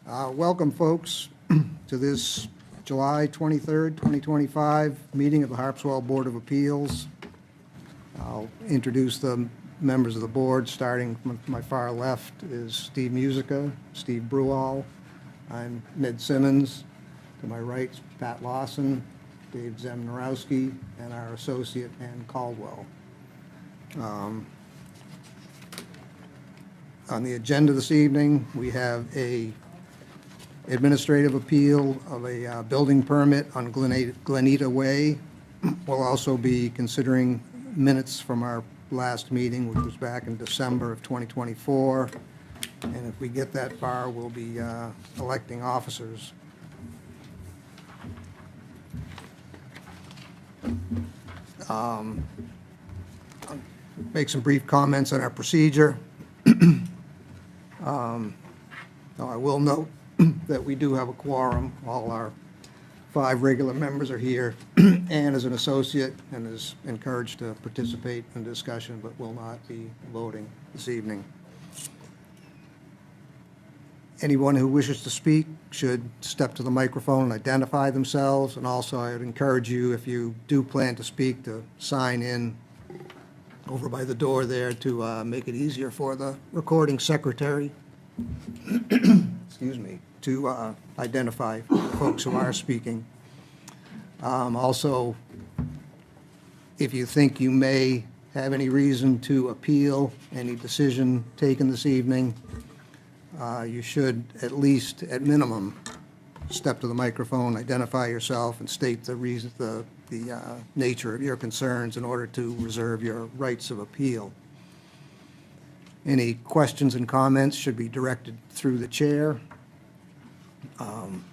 Welcome, folks, to this July 23rd, 2025 meeting of the Harpswell Board of Appeals. I'll introduce the members of the board. Starting from my far left is Steve Musica, Steve Bruall. I'm Ned Simmons. To my right is Pat Lawson, Dave Zemnorowski, and our associate, Ann Caldwell. On the agenda this evening, we have a administrative appeal of a building permit on Glenita Way. We'll also be considering minutes from our last meeting, which was back in December of 2024. And if we get that far, we'll be electing officers. I'll make some brief comments on our procedure. I will note that we do have a quorum. All our 5 regular members are here. Ann is an associate and is encouraged to participate in the discussion, but will not be voting this evening. Anyone who wishes to speak should step to the microphone and identify themselves. And also, I would encourage you, if you do plan to speak, to sign in over by the door there to make it easier for the recording secretary excuse me, to identify folks who are speaking. Also, if you think you may have any reason to appeal any decision taken this evening, you should at least, at minimum, step to the microphone, identify yourself, and state the reason, the nature of your concerns in order to reserve your rights of appeal. Any questions and comments should be directed through the chair.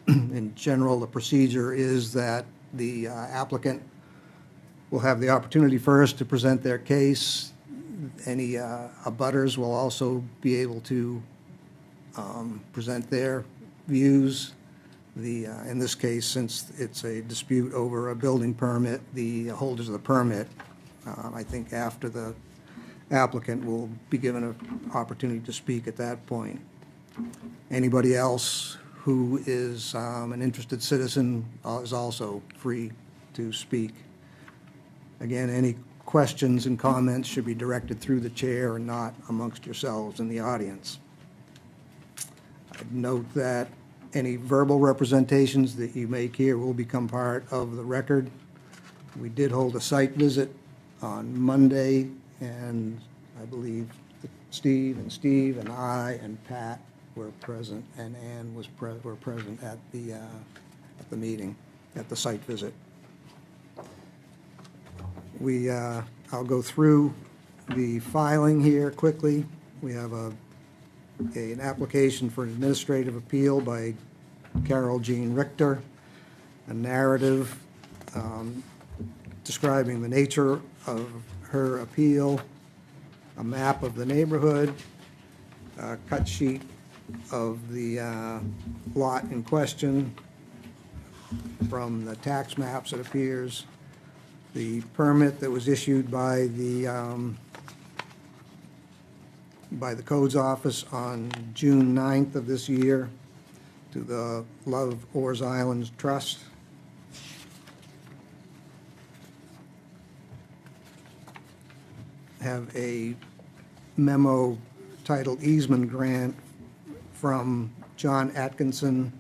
In general, the procedure is that the applicant will have the opportunity first to present their case. Any abutters will also be able to present their views. In this case, since it's a dispute over a building permit, the holders of the permit, I think after the applicant, will be given an opportunity to speak at that point. Anybody else who is an interested citizen is also free to speak. Again, any questions and comments should be directed through the chair and not amongst yourselves in the audience. I'd note that any verbal representations that you make here will become part of the record. We did hold a site visit on Monday, and I believe Steve and I and Pat were present, and Ann were present at the meeting, at the site visit. I'll go through the filing here quickly. We have an application for an administrative appeal by Carol Jean Richter, a narrative describing the nature of her appeal, a map of the neighborhood, a cut sheet of the lot in question from the tax maps, it appears, the permit that was issued by the Codes Office on June 9th of this year to the Love Oars Islands Trust. Have a memo titled Easement Grant from John Atkinson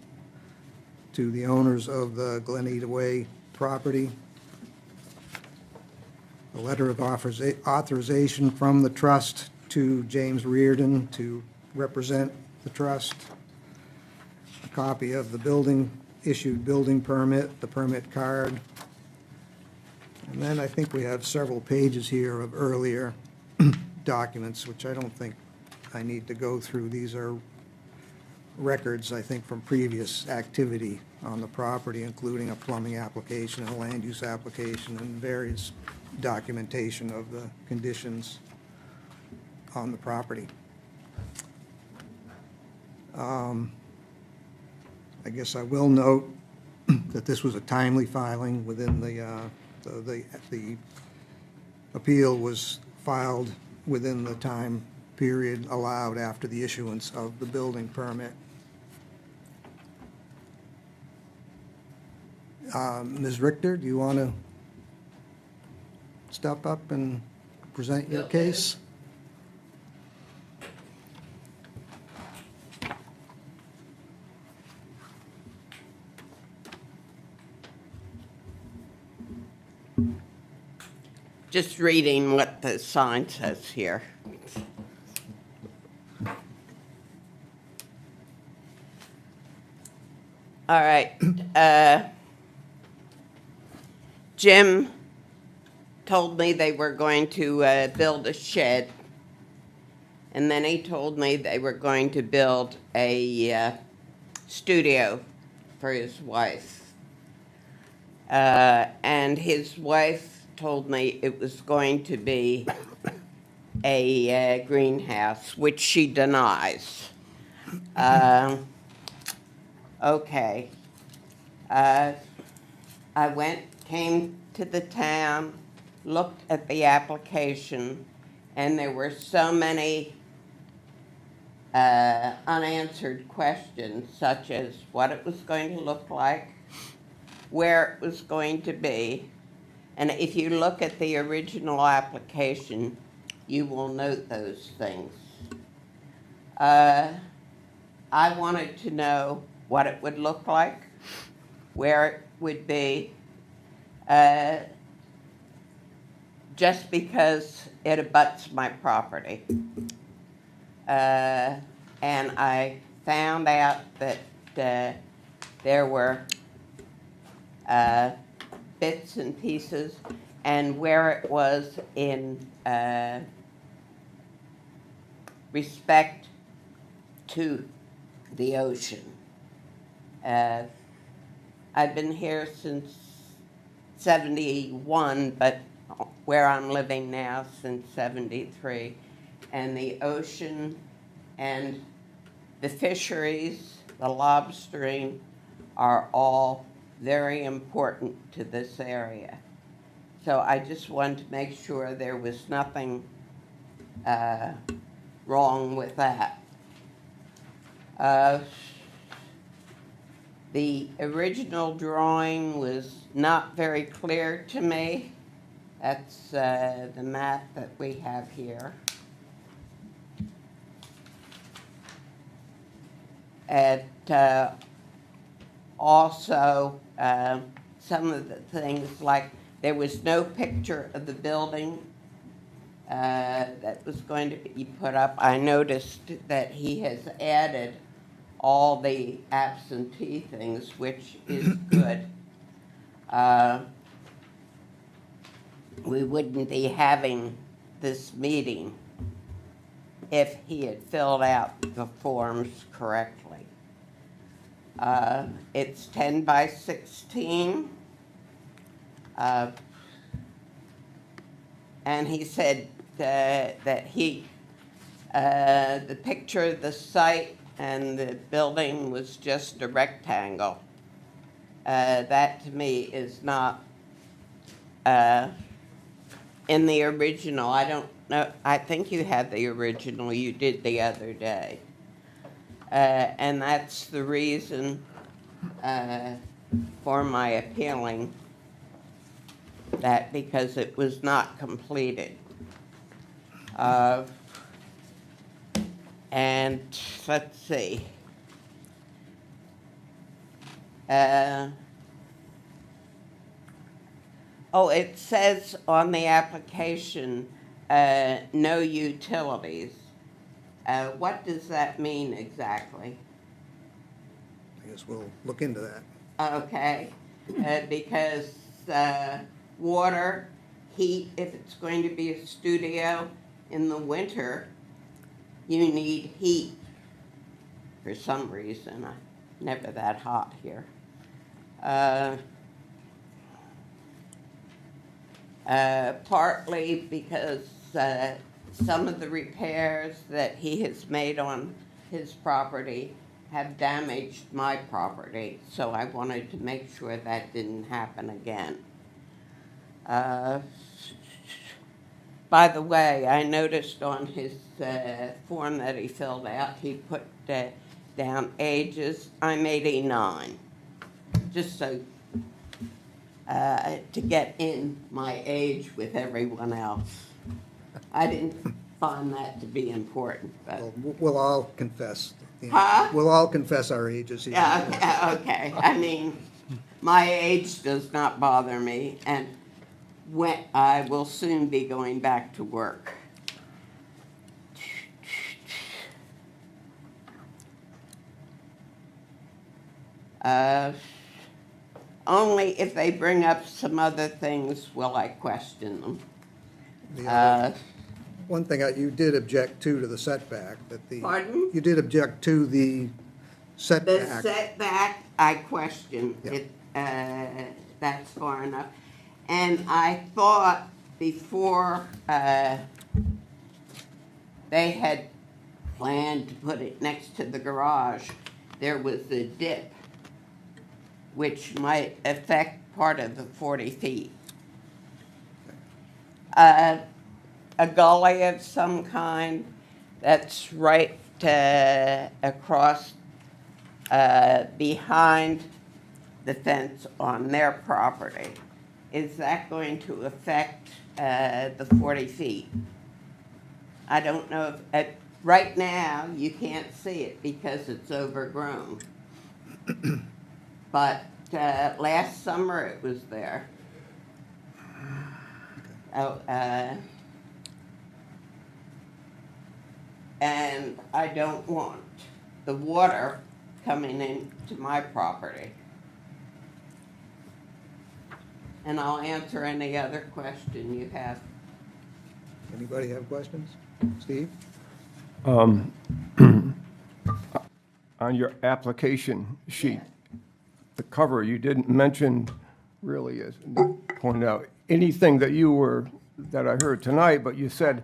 to the owners of the Glenita Way property. A letter of authorization from the trust to James Reardon to represent the trust. A copy of the issued building permit, the permit card. And then I think we have several pages here of earlier documents, which I don't think I need to go through. These are records, I think, from previous activity on the property, including a plumbing application, a land use application, and various documentation of the conditions on the property. I guess I will note that this was a timely filing within the appeal was filed within the time period allowed after the issuance of the building permit. Ms. Richter, do you want to step up and present your case? Just reading what the sign says here. All right. Jim told me they were going to build a shed, and then he told me they were going to build a studio for his wife. And his wife told me it was going to be a greenhouse, which she denies. Okay. I came to the town, looked at the application, and there were so many unanswered questions, such as what it was going to look like, where it was going to be. And if you look at the original application, you will note those things. I wanted to know what it would look like, where it would be, just because it abuts my property. And I found out that there were bits and pieces, and where it was in respect to the ocean. I've been here since 71, but where I'm living now since 73. And the ocean and the fisheries, the lobstering, are all very important to this area. So I just wanted to make sure there was nothing wrong with that. The original drawing was not very clear to me. That's the map that we have here. And also, some of the things, like there was no picture of the building that was going to be put up. I noticed that he has added all the absentee things, which is good. We wouldn't be having this meeting if he had filled out the forms correctly. It's 10 by 16. And he said that he, the picture of the site and the building was just a rectangle. That to me is not in the original. I don't know, I think you had the original you did the other day. And that's the reason for my appealing that, because it was not completed. And let's see. Oh, it says on the application, no utilities. What does that mean exactly? I guess we'll look into that. Okay, because water, heat, if it's going to be a studio in the winter, you need heat for some reason. Never that hot here. Partly because some of the repairs that he has made on his property have damaged my property, so I wanted to make sure that didn't happen again. By the way, I noticed on his form that he filled out, he put down ages. I'm 89, just so to get in my age with everyone else. I didn't find that to be important, but, Well, we'll all confess. Huh? We'll all confess our ages here. yeah, okay. I mean, my age does not bother me, and when, I will soon be going back to work. Uh, Only if they bring up some other things will I question them. The other- Uh, One thing, you did object to the setback, that the. Pardon? You did object to the The setback. setback, I question Yeah. it, that's far enough. And I thought before, they had planned to put it next to the garage, there was a dip, which might affect part of the 40 feet. A gully of some kind that's right across behind the fence on their property. Is that going to affect the 40 feet? I don't know if, right now, you can't see it because it's overgrown. But last summer it was there. Oh, and I don't want the water coming into my property. And I'll answer any other question you have. Anybody have questions? Steve? On your application sheet, the cover, you didn't mention really, as Nick pointed out, anything that I heard tonight, but you said,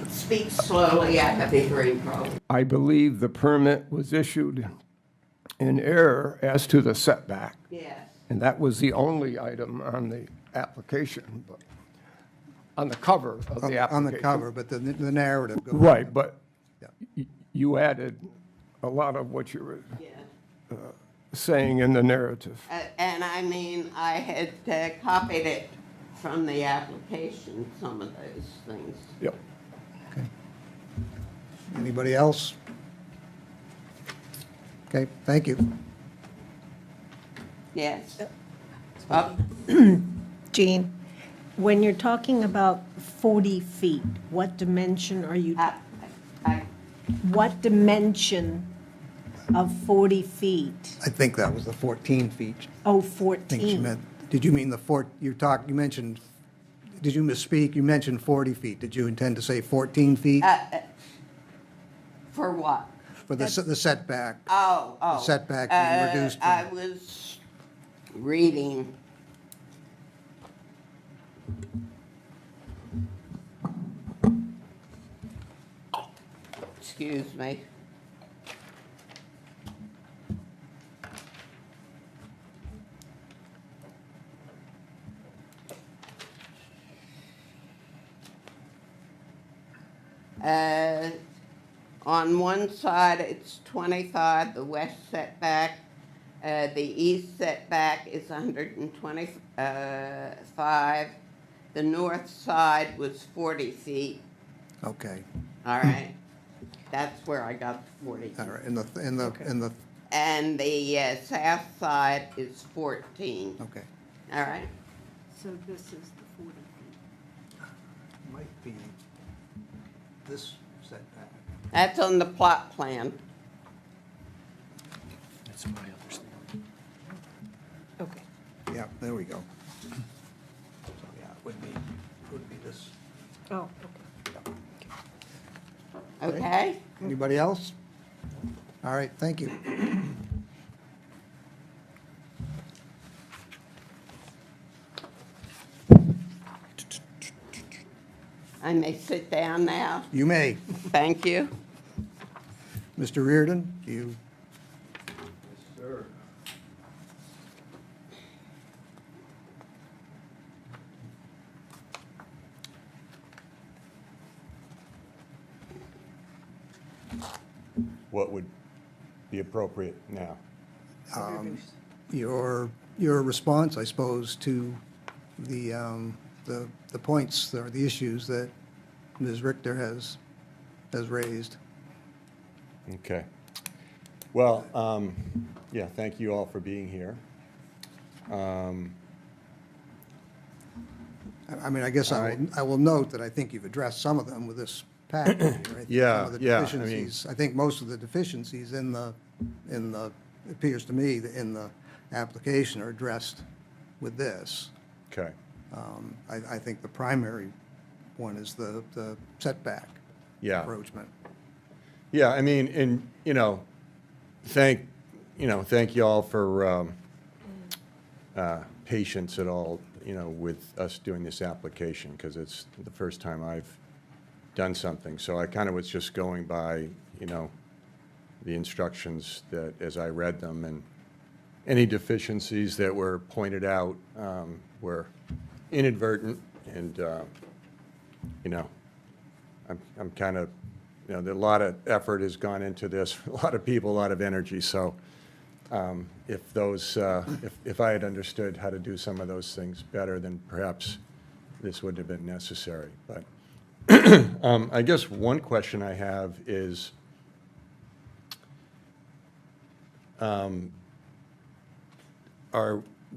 Speak slowly, I have a hearing problem. I believe the permit was issued in error as to the setback. Yes. And that was the only item on the application, but on the cover of the application. On the cover, but the narrative goes. Right, but Yeah. you added a lot of what you were Yeah. saying in the narrative. And I mean, I had copied it from the application, some of those things. Yep. Okay. Anybody else? Okay, thank you. Yes. Up. Jean, when you're talking about 40 feet, what dimension are you, I- what dimension of 40 feet? I think that was the 14 feet. Oh, I think she 14. meant, did you mean you mentioned, did you misspeak? You mentioned 40 feet. Did you intend to say 14 feet For what? for the setback? Oh. The setback being reduced from- I was reading. Excuse me. On one side, it's 25, the west setback. The east setback is 125. The north side was 40 feet, Okay, all right? That's where I got the 40. all right, in the, And the south side is 14, okay. all right? So this is the 40 feet. Might be this setback. That's on the plot plan. That's my understanding. Okay. Yeah, there we go. So, yeah, it would be this. Oh, okay. Okay? Anybody else? All right, thank you. I may sit down now. You may. Thank you. Mr. Reardon, you, Sir. What would be appropriate now? your your response, I suppose, to the points or the issues that Ms. Richter has raised. Okay. Well, yeah, thank you all for being here. I mean, I guess All right. I will note that I think you've addressed some of them with this package. Right? Some Yeah, of the yeah, I mean- deficiencies, I think most of the deficiencies in the, it appears to me, that in the application are addressed with this. Okay. I think the primary one is the setback Yeah. encroachment. Yeah, I mean, and, thank you all for patience at all, with us doing this application, because it's the first time I've done something. So I kind of was just going by, the instructions that, as I read them, and any deficiencies that were pointed out were inadvertent, and, I'm kind of, a lot of effort has gone into this, a lot of people, a lot of energy, so if those, if I had understood how to do some of those things better, then perhaps this wouldn't have been necessary. But I guess one question I have is,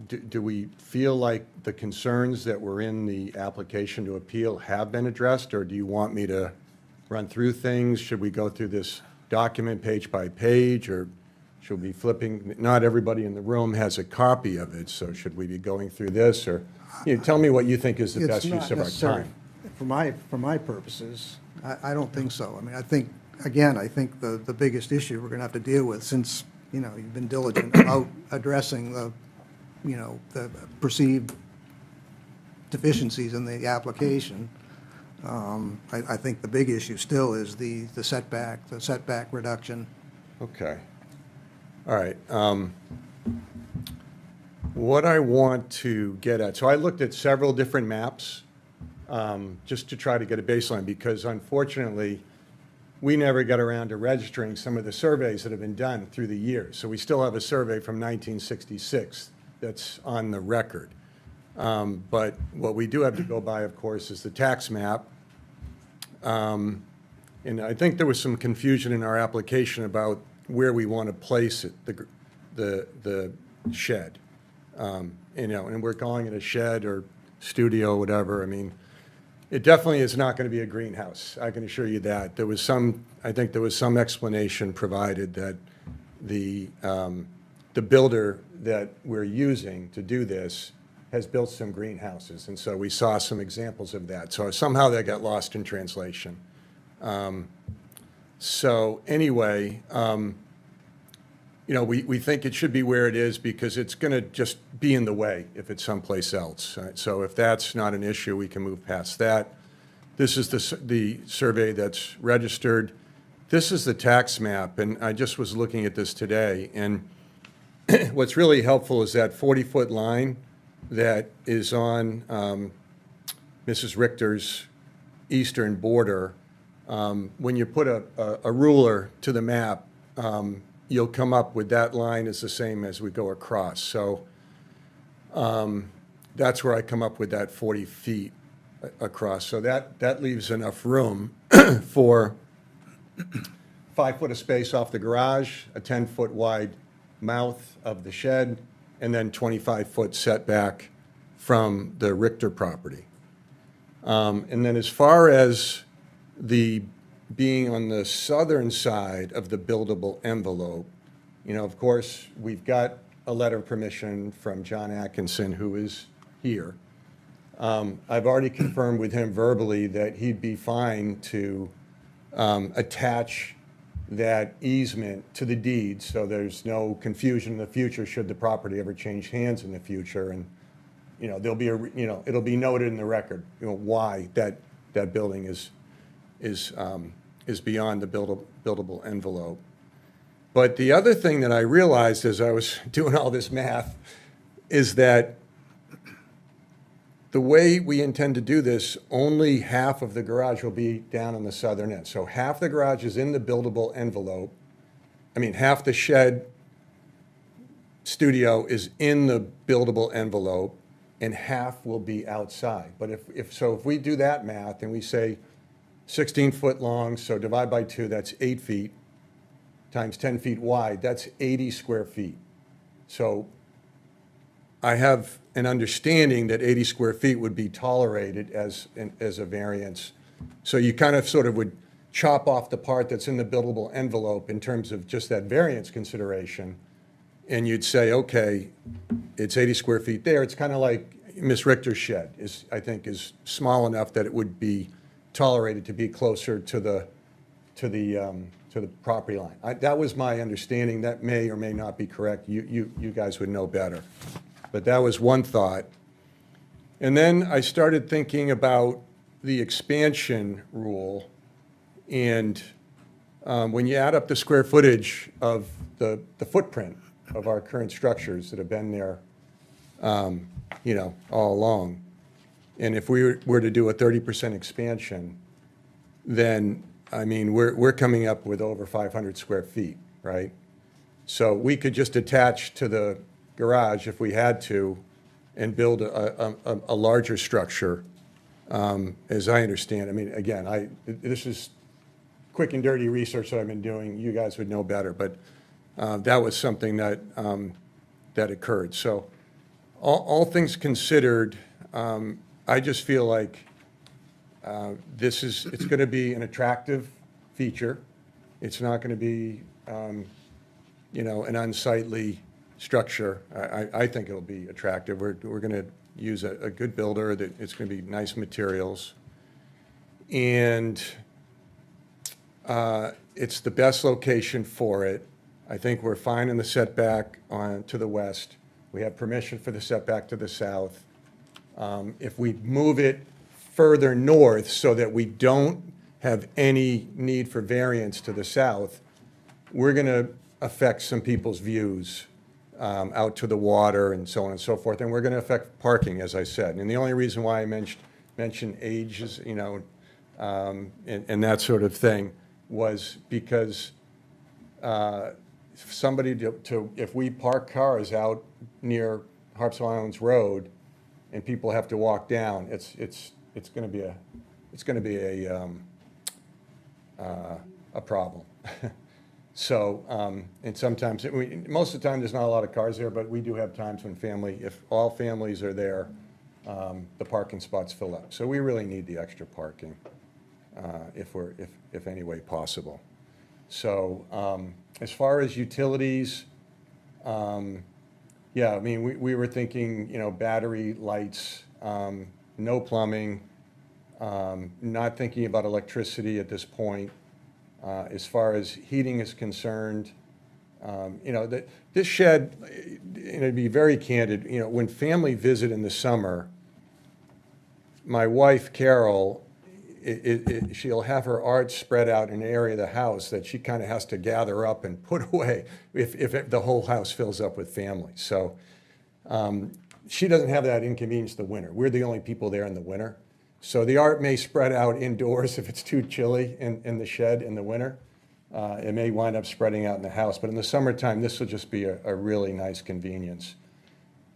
do we feel like the concerns that were in the application to appeal have been addressed, or do you want me to run through things? Should we go through this document page by page, or should we be flipping? Not everybody in the room has a copy of it, so should we be going through this, or, tell me what you think is the It's best not use of our necessary. time. For my purposes, I don't think so. I mean, I think the biggest issue we're going to have to deal with, since, you've been diligent about addressing the perceived deficiencies in the application, I think the big issue still is the setback reduction. Okay. All right. What I want to get at, so I looked at several different maps just to try to get a baseline, because unfortunately, we never got around to registering some of the surveys that have been done through the years. So we still have a survey from 1966 that's on the record. But what we do have to go by, of course, is the tax map. And I think there was some confusion in our application about where we want to place it, the shed. And we're calling it a shed or studio, whatever. I mean, it definitely is not going to be a greenhouse. I can assure you that. I think there was some explanation provided that the builder that we're using to do this has built some greenhouses, and so we saw some examples of that. So somehow that got lost in translation. So anyway, we think it should be where it is, because it's going to just be in the way if it's someplace else. Right? So if that's not an issue, we can move past that. This is the survey that's registered. This is the tax map, and I just was looking at this today, and what's really helpful is that 40-foot line that is on Mrs. Richter's eastern border. When you put a ruler to the map, you'll come up with that line is the same as we go across. So that's where I come up with that 40 feet across. So that leaves enough room for 5 foot of space off the garage, a 10-foot wide mouth of the shed, and then 25-foot setback from the Richter property. And then as far as the being on the southern side of the buildable envelope, of course, we've got a letter of permission from John Atkinson, who is here. I've already confirmed with him verbally that he'd be fine to attach that easement to the deed, so there's no confusion in the future should the property ever change hands in the future. And, there'll be it'll be noted in the record, why that building is beyond the buildable envelope. But the other thing that I realized as I was doing all this math is that the way we intend to do this, only half of the garage will be down on the southern end. So half the garage is in the buildable envelope. I mean, half the shed studio is in the buildable envelope and half will be outside. But if we do that math and we say 16 foot long, so divide by 2, that's 8 feet, times 10 feet wide, that's 80 square feet. So I have an understanding that 80 square feet would be tolerated as a variance. So you kind of sort of would chop off the part that's in the buildable envelope in terms of just that variance consideration, and you'd say, okay, it's 80 square feet there. It's kind of like Miss Richter's shed I think is small enough that it would be tolerated to be closer to the property line. That was my understanding. That may or may not be correct. You guys would know better. But that was one thought. And then I started thinking about the expansion rule. And when you add up the square footage of the footprint of our current structures that have been there, all along, and if we were to do a 30% expansion, then, I mean, we're coming up with over 500 square feet, right? So we could just attach to the garage if we had to and build a larger structure, as I understand. I mean, again, this is quick and dirty research that I've been doing. You guys would know better, but that was something that occurred. So all things considered, I just feel like it's going to be an attractive feature. It's not going to be, an unsightly structure. I think it'll be attractive. We're going to use a good builder. That it's going to be nice materials. And it's the best location for it. I think we're fine in the setback to the west. We have permission for the setback to the south. If we move it further north so that we don't have any need for variance to the south, we're going to affect some people's views out to the water and so on and so forth. And we're going to affect parking, as I said. And the only reason why I mentioned age is, and that sort of thing was because if we park cars out near Harpswell Islands Road and people have to walk down, it's going to be a problem. So, and sometimes, most of the time, there's not a lot of cars there, but we do have times when if all families are there, the parking spots fill up. So we really need the extra parking, if any way possible. So, as far as utilities, yeah, I mean, we were thinking, battery lights, no plumbing, not thinking about electricity at this point. As far as heating is concerned, this shed, and to be very candid, when family visit in the summer, my wife, Carol, she'll have her art spread out in an area of the house that she kind of has to gather up and put away if the whole house fills up with family. So she doesn't have that inconvenience the winter. We're the only people there in the winter. So the art may spread out indoors if it's too chilly in the shed in the winter. It may wind up spreading out in the house. But in the summertime, this will just be a really nice convenience.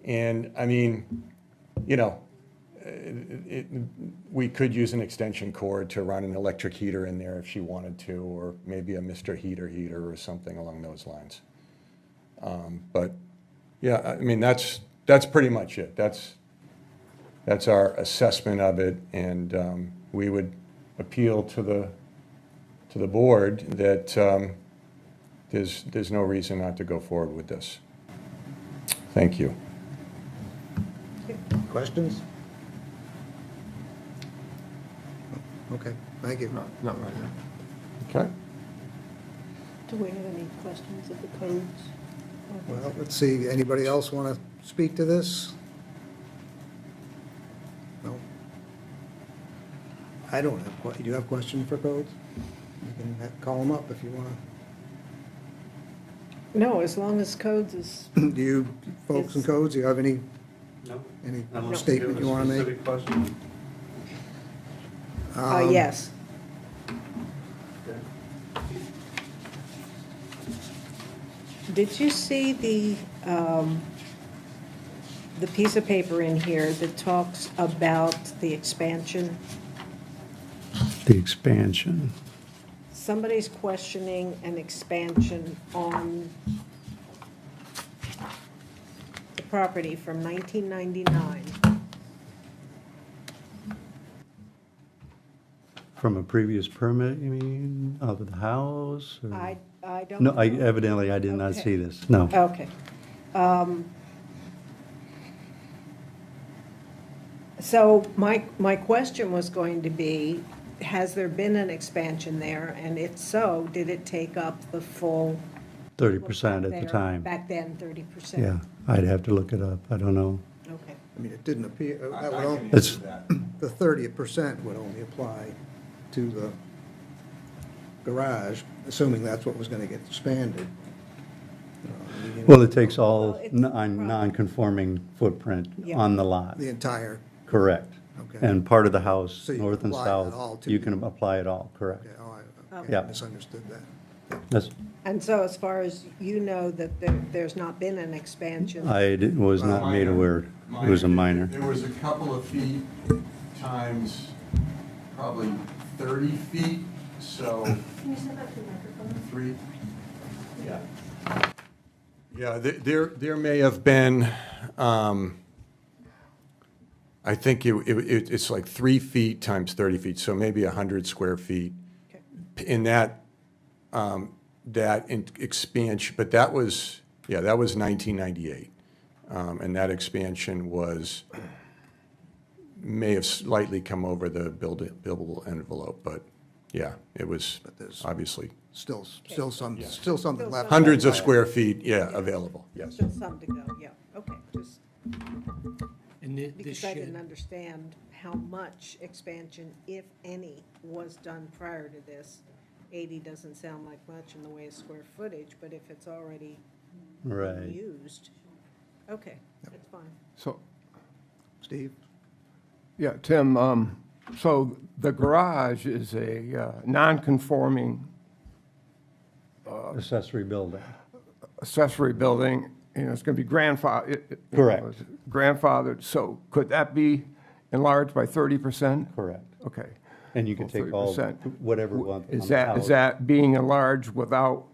And, I mean, we could use an extension cord to run an electric heater in there if she wanted to, or maybe a Mr. Heater or something along those lines. But, yeah, I mean, that's pretty much it. That's our assessment of it, and we would appeal to the board that there's no reason not to go forward with this. Thank you. Questions? Okay, thank you. Not right now. Okay. Do we have any questions of the codes? Well, let's see, anybody else want to speak to this? No? I don't have, do you have questions for codes? You can call them up if you want No, as long as codes is, to. Do you folks in Yes. codes, do you have any No. Any Unless statement you want to make? Specific question. yes. Okay. Did you see the piece of paper in here that talks about the expansion? The expansion. Somebody's questioning an expansion on the property from 1999. From a previous permit, you mean, of the house? or- I don't No, know. evidently I did not Okay. see this, no. Okay. So my question was going to be, has there been an expansion there? And if so, did it take up the full? 30% at the there, time. Back then, 30%? Yeah, I'd have to look it up, I don't know. Okay. I mean, it didn't appear, that would only, It's, the 30% would only apply to the garage, assuming that's what was going to get expanded. well, it takes all Well, it's- non-conforming footprint Yeah. on the lot, The entire, correct. Okay. And part of the house, So you north and apply it all south, to you the- can apply it all, correct. okay, oh, I Okay. okay, Yeah. misunderstood that. That's, And so as far as you know, that there's not been an expansion? was not made aware, it was a minor. There was a couple of feet times probably 30 feet, so. Can you step up to the microphone? 3? Yeah. Yeah, there may have been, I think it's like 3 feet times 30 feet, so maybe 100 square feet. Okay. In that, expansion, but that was 1998. And that expansion may have slightly come over the buildable envelope, but yeah, it was there's- obviously Still something left. hundreds of square feet, yeah, available, yes. Still some to go, yeah, okay, just And this because I didn't shed, understand how much expansion, if any, was done prior to this. 80 doesn't sound like much in the way of square footage, but if it's already being Right. used, okay, that's fine. So, Steve? yeah, Tim, so the garage is a non-conforming Accessory building. accessory building, and it's going to be grandfathered. Correct. Grandfathered, so could that be enlarged by 30%? Correct. Okay. And you can Well, take all, 30%. whatever one. on Is the that, is house. that being enlarged without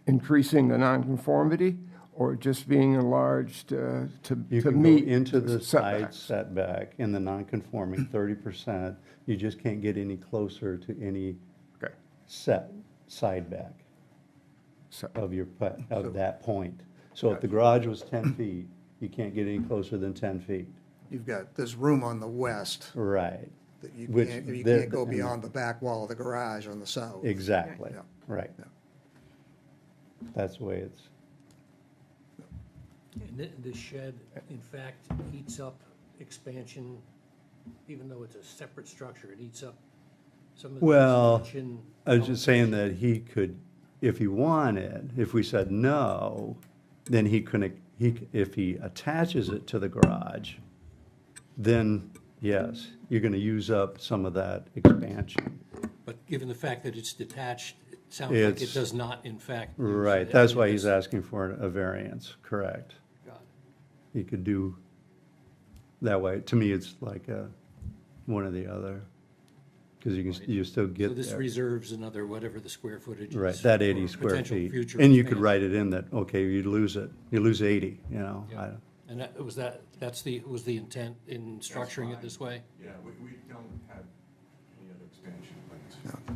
increasing the nonconformity, or just being enlarged to You to can go meet into the side setbacks? setback in the non-conforming 30%. You just can't get any closer to any Okay. set side back So- of of that point. So if the garage was 10 feet, you can't get any closer than 10 feet. There's room on the west Right. that you Which can't the- go beyond the back wall of the garage on the south. Exactly, Yeah. right. Yeah. That's the way it's, and this shed, in fact, eats up expansion, even though it's a separate structure, it eats up some of the well, expansion. I was just saying that he could, if he wanted, if we said no, then he couldn't, if he attaches it to the garage, then, yes, you're gonna use up some of that expansion. But given the fact that it's detached, it sounds like it It's- does not, in fact. use Right, it. that's why he's asking for a variance, correct. Got it. He could do that way. To me, it's like one or the other, because you still So get this there. reserves another, whatever the square footage is. Right, that for 80 square potential feet. future And you could expansion. write it in that, okay, you lose it, you lose 80, you know. Yeah. And that's was the intent in structuring it this way? Yeah, we don't have any other expansion plans.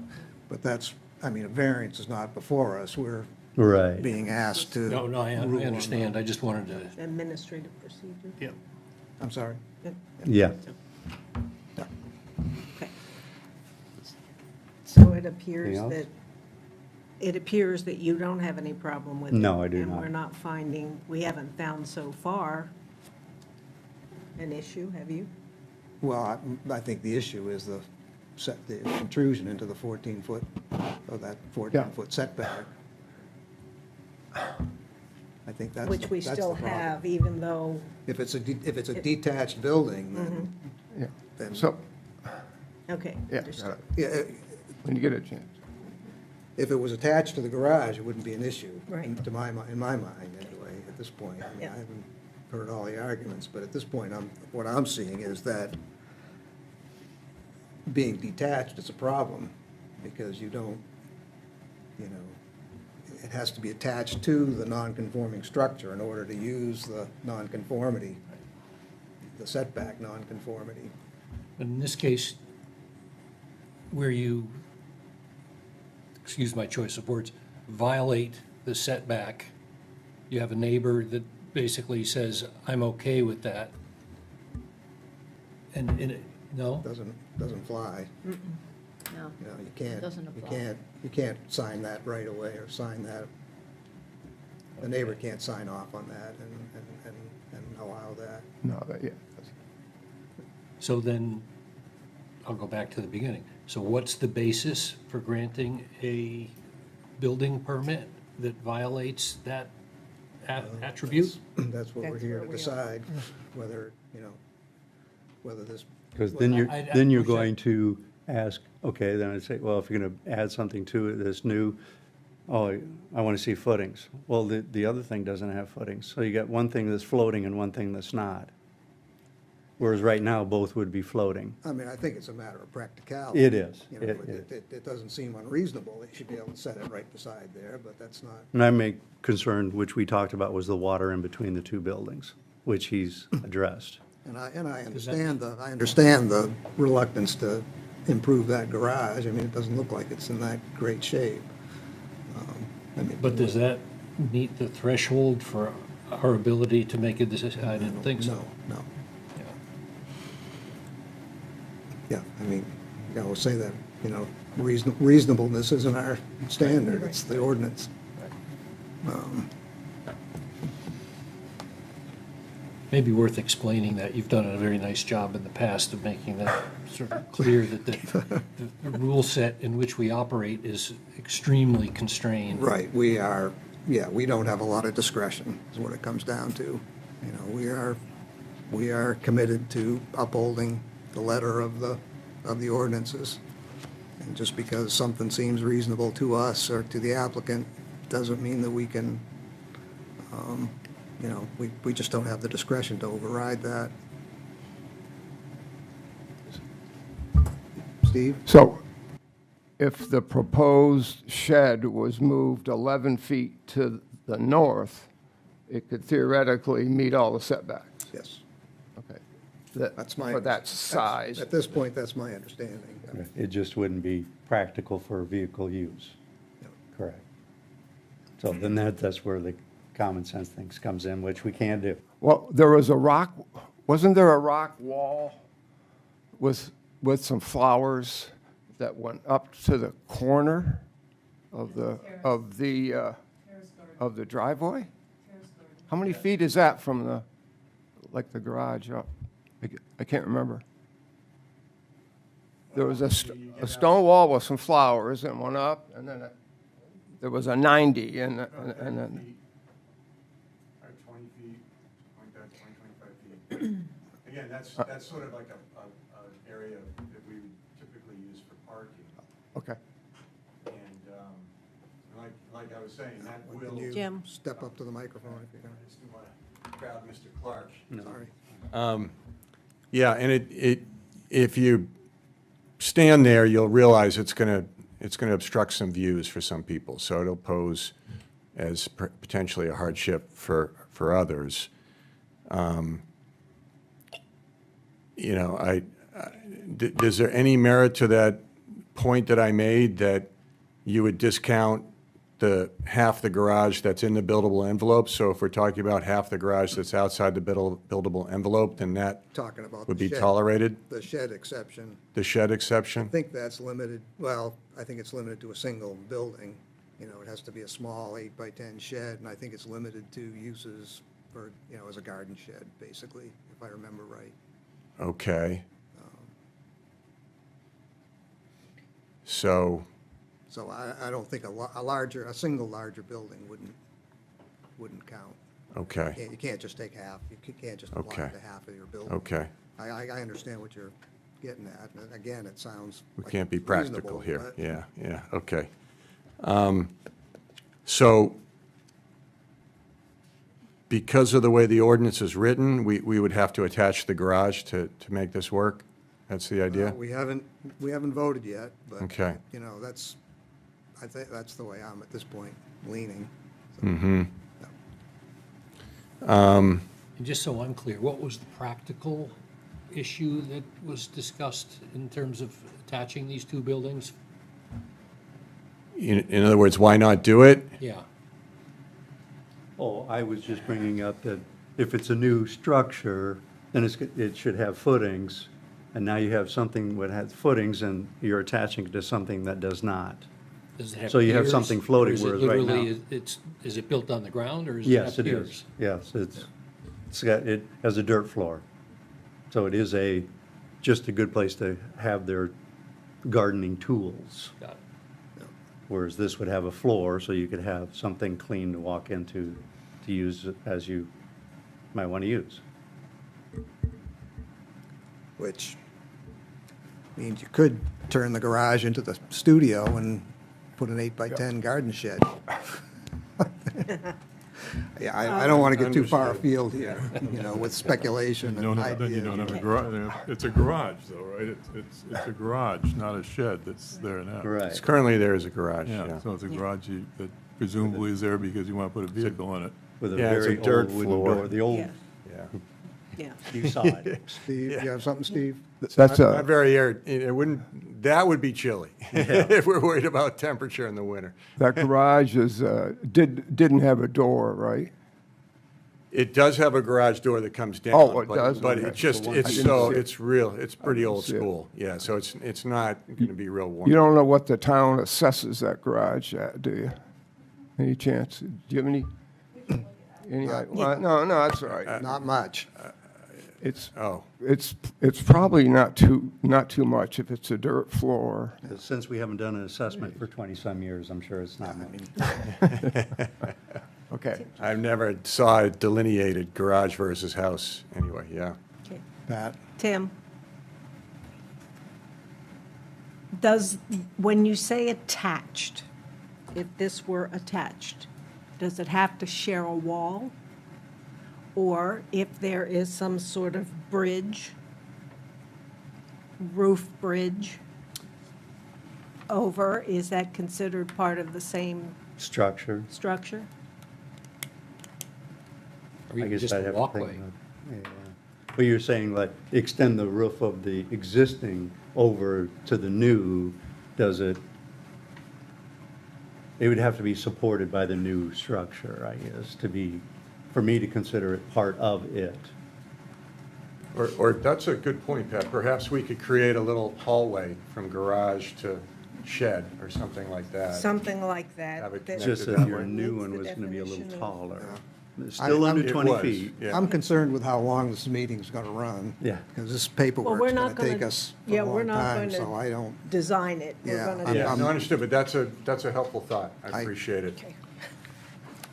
But that's, I mean, a variance is not before us. We're Right. being asked to. No, I rule on understand, I just wanted to. Administrative procedure? Yeah. I'm sorry. Yeah, Okay. So it appears Anything else? that you don't have any problem with it. No, I do And not. we're not finding, we haven't found so far an issue, have you? Well, I think the issue is the intrusion into the 14-foot, or that 14-foot setback. I think that's. Which we that's the still problem. have, even though, If it's a detached building, Yeah. then. So, okay, yeah, understood. Yeah, when you get a chance. if it was attached to the garage, it wouldn't be an issue. Right. In my mind, anyway, at this point. I mean, Yeah. I haven't heard all the arguments, but at this point, what I'm seeing is that being detached is a problem, because you don't, you know, it has to be attached to the non-conforming structure in order to use the non-conformity, the setback non-conformity. But in this case, where you, excuse my choice of words, violate the setback, you have a neighbor that basically says, I'm okay with that. No? Doesn't fly. No, You know, you can't, Doesn't you apply. can't sign that right away, or sign that, the neighbor can't sign off on that and allow that. No, yeah. So then, I'll go back to the beginning. So what's the basis for granting a building permit that violates that attribute? That's what we're That's here where to we are. decide, whether, you know, whether this, Because Well, then you're, I then you're wish I- going to ask, okay, then I'd say, well, if you're going to add something to it that's new, oh, I want to see footings. Well, the other thing doesn't have footings. So you got one thing that's floating and one thing that's not. Whereas right now, both would be floating. I mean, I think it's a matter of practicality. It is. You know, It is. it doesn't seem unreasonable, they should be able to set it right beside there, but that's not, And I'm concerned, which we talked about, was the water in between the two buildings, which he's addressed. and I understand the reluctance to improve that garage. I mean, it doesn't look like it's in that great shape. I mean, But does that meet the threshold for our ability to make a decision? I didn't think so. No, no. Yeah. Yeah, I mean, you know, say that, you know, reasonableness isn't our standard, it's the ordinance. Maybe worth explaining that. You've done a very nice job in the past of making that sort of clear that the rule set in which we operate is extremely constrained. Right, we don't have a lot of discretion, is what it comes down to. You know, we are committed to upholding the letter of the ordinances. And just because something seems reasonable to us or to the applicant, doesn't mean that we can, you know, we just don't have the discretion to override that. Steve? So if the proposed shed was moved 11 feet to the north, it could theoretically meet all the setbacks? Yes. Okay. That's my. For that size? At this point, that's my understanding. It just wouldn't be practical for vehicle use. Yeah. Correct. So then that's where the common sense things comes in, which we can't do. Well, there was a rock, wasn't there a rock wall with some flowers that went up to the corner of the driveway? How many feet is that from the garage up? I can't remember. There was a stone wall with some flowers and went up, and then there was a 90, and then, 20 feet, like that, 20, 25 feet. Again, that's sort of like an area that we would typically use for parking. okay. And like I was saying, that will. Can you Jim. step up to the microphone if you're I just didn't want to crowd Mr. Clark. Sorry. Yeah, and if you stand there, you'll realize it's gonna obstruct some views for some people, so it'll pose as potentially a hardship for others. You know, is there any merit to that point that I made, that you would discount the half the garage that's in the buildable envelope? So if we're talking about half the garage that's outside the buildable envelope, then that Talking about would the be shed. tolerated? The shed exception, The shed I exception? think that's limited, well, I think it's limited to a single building. You know, it has to be a small 8x10 shed, and I think it's limited to uses for, you know, as a garden shed, basically, if I remember right. Okay. So, So I don't think a single larger building wouldn't count. okay, You can't just take half, you can't just apply Okay. it to half of your building. okay. I understand what you're getting at, and again, it sounds We like can't be reasonable, practical here. but- Yeah, yeah, okay. So because of the way the ordinance is written, we would have to attach the garage to make this work? That's the idea? We haven't voted yet, but, Okay. you know, I think that's the way I'm at this point leaning. And just so I'm clear, what was the practical issue that was discussed in terms of attaching these two buildings? In other words, why not do it? Yeah, Oh, I was just bringing up that if it's a new structure, then it should have footings, and now you have something that has footings, and you're attaching it to something that does not. does it have So you have piers, something floating, or is it whereas right literally- now- is it built on the ground, or is it Yes, have it piers? is. Yes, it has a dirt floor. So it is just a good place to have their gardening tools. Got it. Whereas this would have a floor, so you could have something clean to walk into, to use as you might want to use. Which means you could turn the garage into the studio and put an 8x10 garden shed. Yeah, I don't want to get too far afield here, you know, with speculation You don't and have, then you ideas. don't have a garage, it's a garage though, right? It's a garage, not a shed that's there now. Right. It's currently there as a garage, Yeah, yeah. so it's a garage that presumably is there because you want to put a vehicle in it. With a Yeah, it's a very dirt old wooden floor. door, the old, Yeah, Yeah. yeah. you saw it. Steve, you have something, Steve? That's Not a, very air, it wouldn't, that would be chilly if we're worried about temperature in the winter. that garage didn't have a door, right? It does have a garage door that comes down. Oh, it but- does? But Okay. it just, I it's didn't so, see it. it's real, it's pretty didn't old see it. school. Yeah, so it's not going to be real warm. You don't know what the town assesses that garage at, do you? Any chance? Do you have any? Well, no, that's all right. Not much. It's, Oh, it's probably not too much if it's a dirt floor. Since we haven't done an assessment for 20-some years, I'm sure it's not much. Okay. I've never saw a delineated garage versus house, anyway, yeah. Okay. Pat? Tim? When you say attached, if this were attached, does it have to share a wall? Or if there is some sort of bridge, roof bridge over, is that considered part of the same Structure. structure? Or I even guess just I'd a have to walkway? think of- yeah. But you're saying like extend the roof of the existing over to the new, does it? It would have to be supported by the new structure, I guess, for me to consider it part of it. Or that's a good point, Pat. Perhaps we could create a little hallway from garage to shed or something like that. Something like Have that. it that connected Just that that your way. new meets one the was gonna be a little definition of- taller. It's I- Still I'm- under It 20 was, feet. yeah. I'm concerned with how long this meeting's going to run. Yeah. Because this Well, paperwork's we're going not to take gonna- us a yeah, we're long not time, gonna- so I don't, Design it. We're Yeah, gonna Yeah, I'm- no, understood, but that's a helpful thought. I I- appreciate it.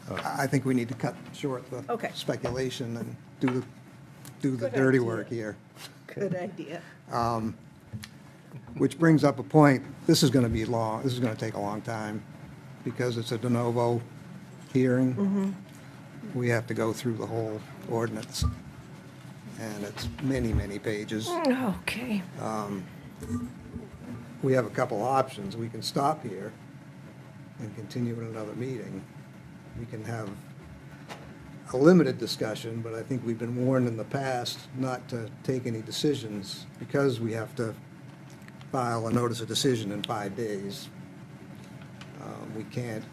Okay. I think we need to cut short the Okay. speculation and do the Good dirty idea. work here. Good idea. Which brings up a point, this is going to be long, this is going to take a long time, because it's a de novo hearing. We have to go through the whole ordinance, and it's many, many pages. Okay. We have a couple options. We can stop here and continue in another meeting. We can have a limited discussion, but I think we've been warned in the past not to take any decisions because we have to file a notice of decision in 5 days. We can't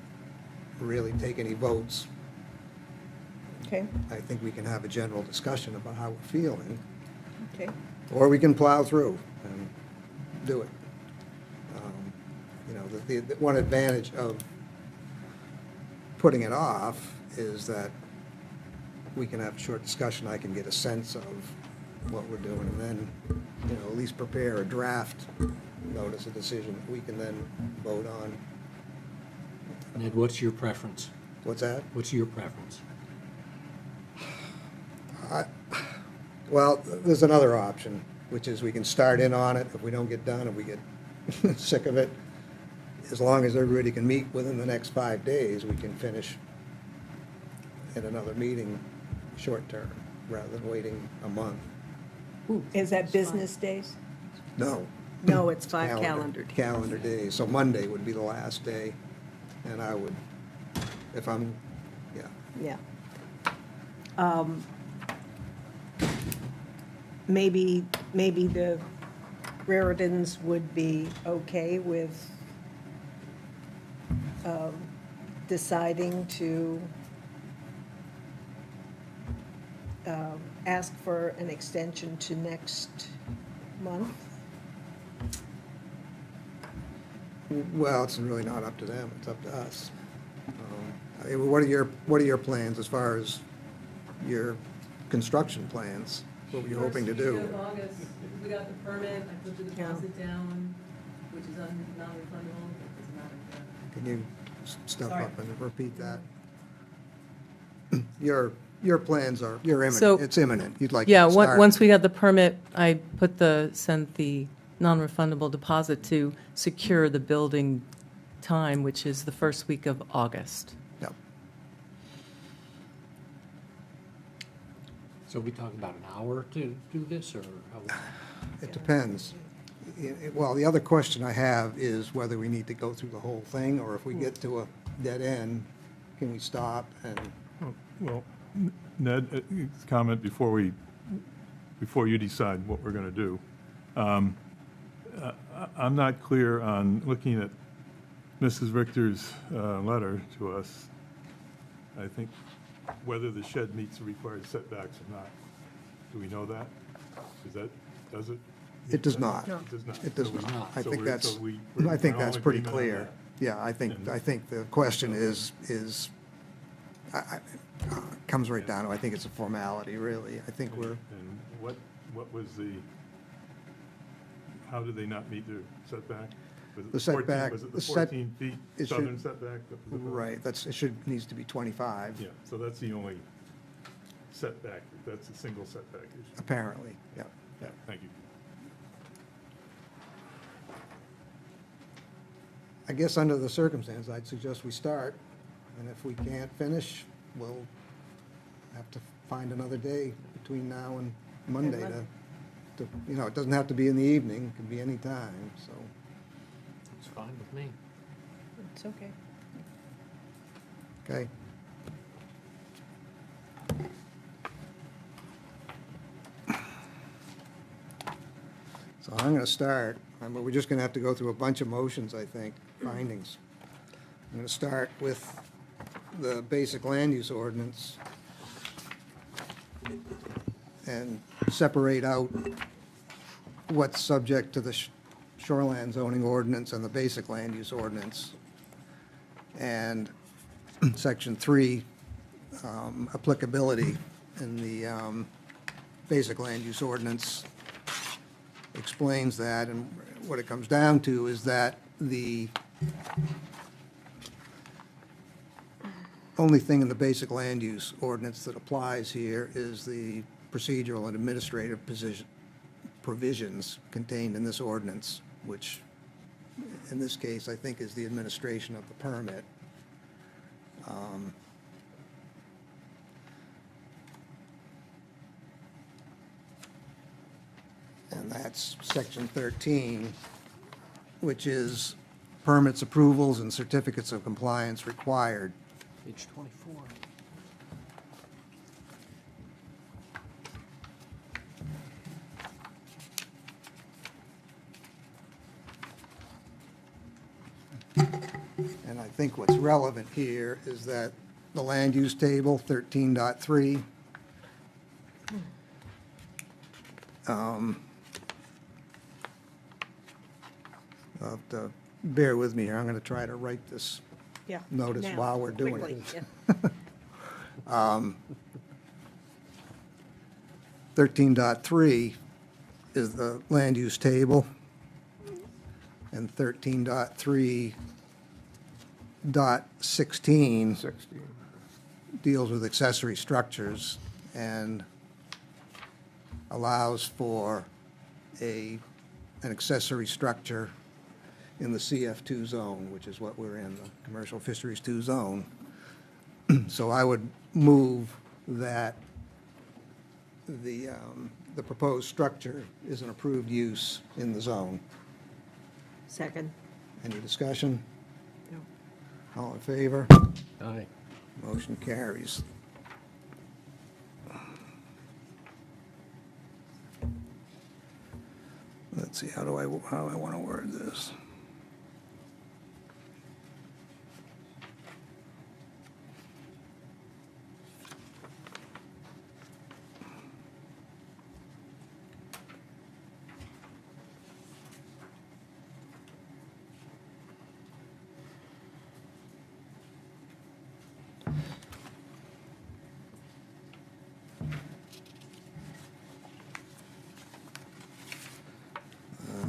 really take any votes. Okay, I think we can have a general discussion about how we're feeling, okay. or we can plow through and do it. You know, the one advantage of putting it off is that we can have a short discussion, I can get a sense of what we're doing, and then, you know, at least prepare a draft notice of decision that we can then vote on. Ned, what's your preference? What's that? What's your preference? Well, there's another option, which is we can start in on it if we don't get done, if we get sick of it. as long as everybody can meet within the next 5 days, we can finish at another meeting short term, rather than waiting a month. Is that business days? No. No, it's 5 calendar days. Calendar days, so Monday would be the last day, and I would, if I'm, yeah. Yeah. Maybe the Raridans would be okay with deciding to ask for an extension to next month? Well, it's really not up to them, it's up to us. What are your plans as far as your construction plans? What were you hoping to First week do? of August, we got the permit, I put the deposit down, which is non-refundable, it doesn't matter. Can you step Sorry. up and repeat that? Your plans are, you're So- imminent, it's imminent, you'd like Yeah, to start. once we got the permit, I sent the non-refundable deposit to secure the building time, which is the first week of August. Yep. So we talking about an hour to do this, or how? It depends. Well, the other question I have is whether we need to go through the whole thing, or if we get to a dead end, can we stop and, Well, Ned, comment before you decide what we're going to do. I'm not clear on looking at Mrs. Richter's letter to us. I think whether the shed meets the required setbacks or not. Do we know that? Does it? it does not. It does not. It does So we- not. I so think we're- that's, so we're I think all that's in pretty agreement on clear. that. Yeah, I think the question is, comes right down to, I think it's a formality, really. I think we're, And what was how did they not meet their setback? Was it The 14 setback- Was it the the set- 14 feet it should- southern setback? right, needs to be 25, Yeah, so that's the only setback, that's a single setback issue. apparently, yeah. Yeah, thank you. I guess under the circumstances, I'd suggest we start, and if we can't finish, we'll have to find another day between now and Monday to, it doesn't have to be in the evening, it can be any time, so. It's fine with me. It's okay. Okay. So I'm going to start, but we're just going to have to go through a bunch of motions, I think, findings. I'm going to start with the basic land use ordinance and separate out what's subject to the shoreline zoning ordinance and the basic land use ordinance. And Section 3, applicability in the basic land use ordinance explains that, and what it comes down to is that the only thing in the basic land use ordinance that applies here is the procedural and administrative provisions contained in this ordinance, which in this case, I think, is the administration of the permit. And that's Section 13, which is permits, approvals, and certificates of compliance required. Page 24. And I think what's relevant here is that the land use table, 13.3, you'll have to bear with me here, I'm going to try to write this Yeah. notice Now, while we're doing quickly, it. yeah. 13.3 is the land use table, and 13.3.16 16. deals with accessory structures and allows for an accessory structure in the CF2 zone, which is what we're in, the Commercial Fisheries 2 zone. So I would move that the proposed structure is an approved use in the zone. Second. Any discussion? No. All in favor? Aye. Motion carries. Let's see, how do I want to word this?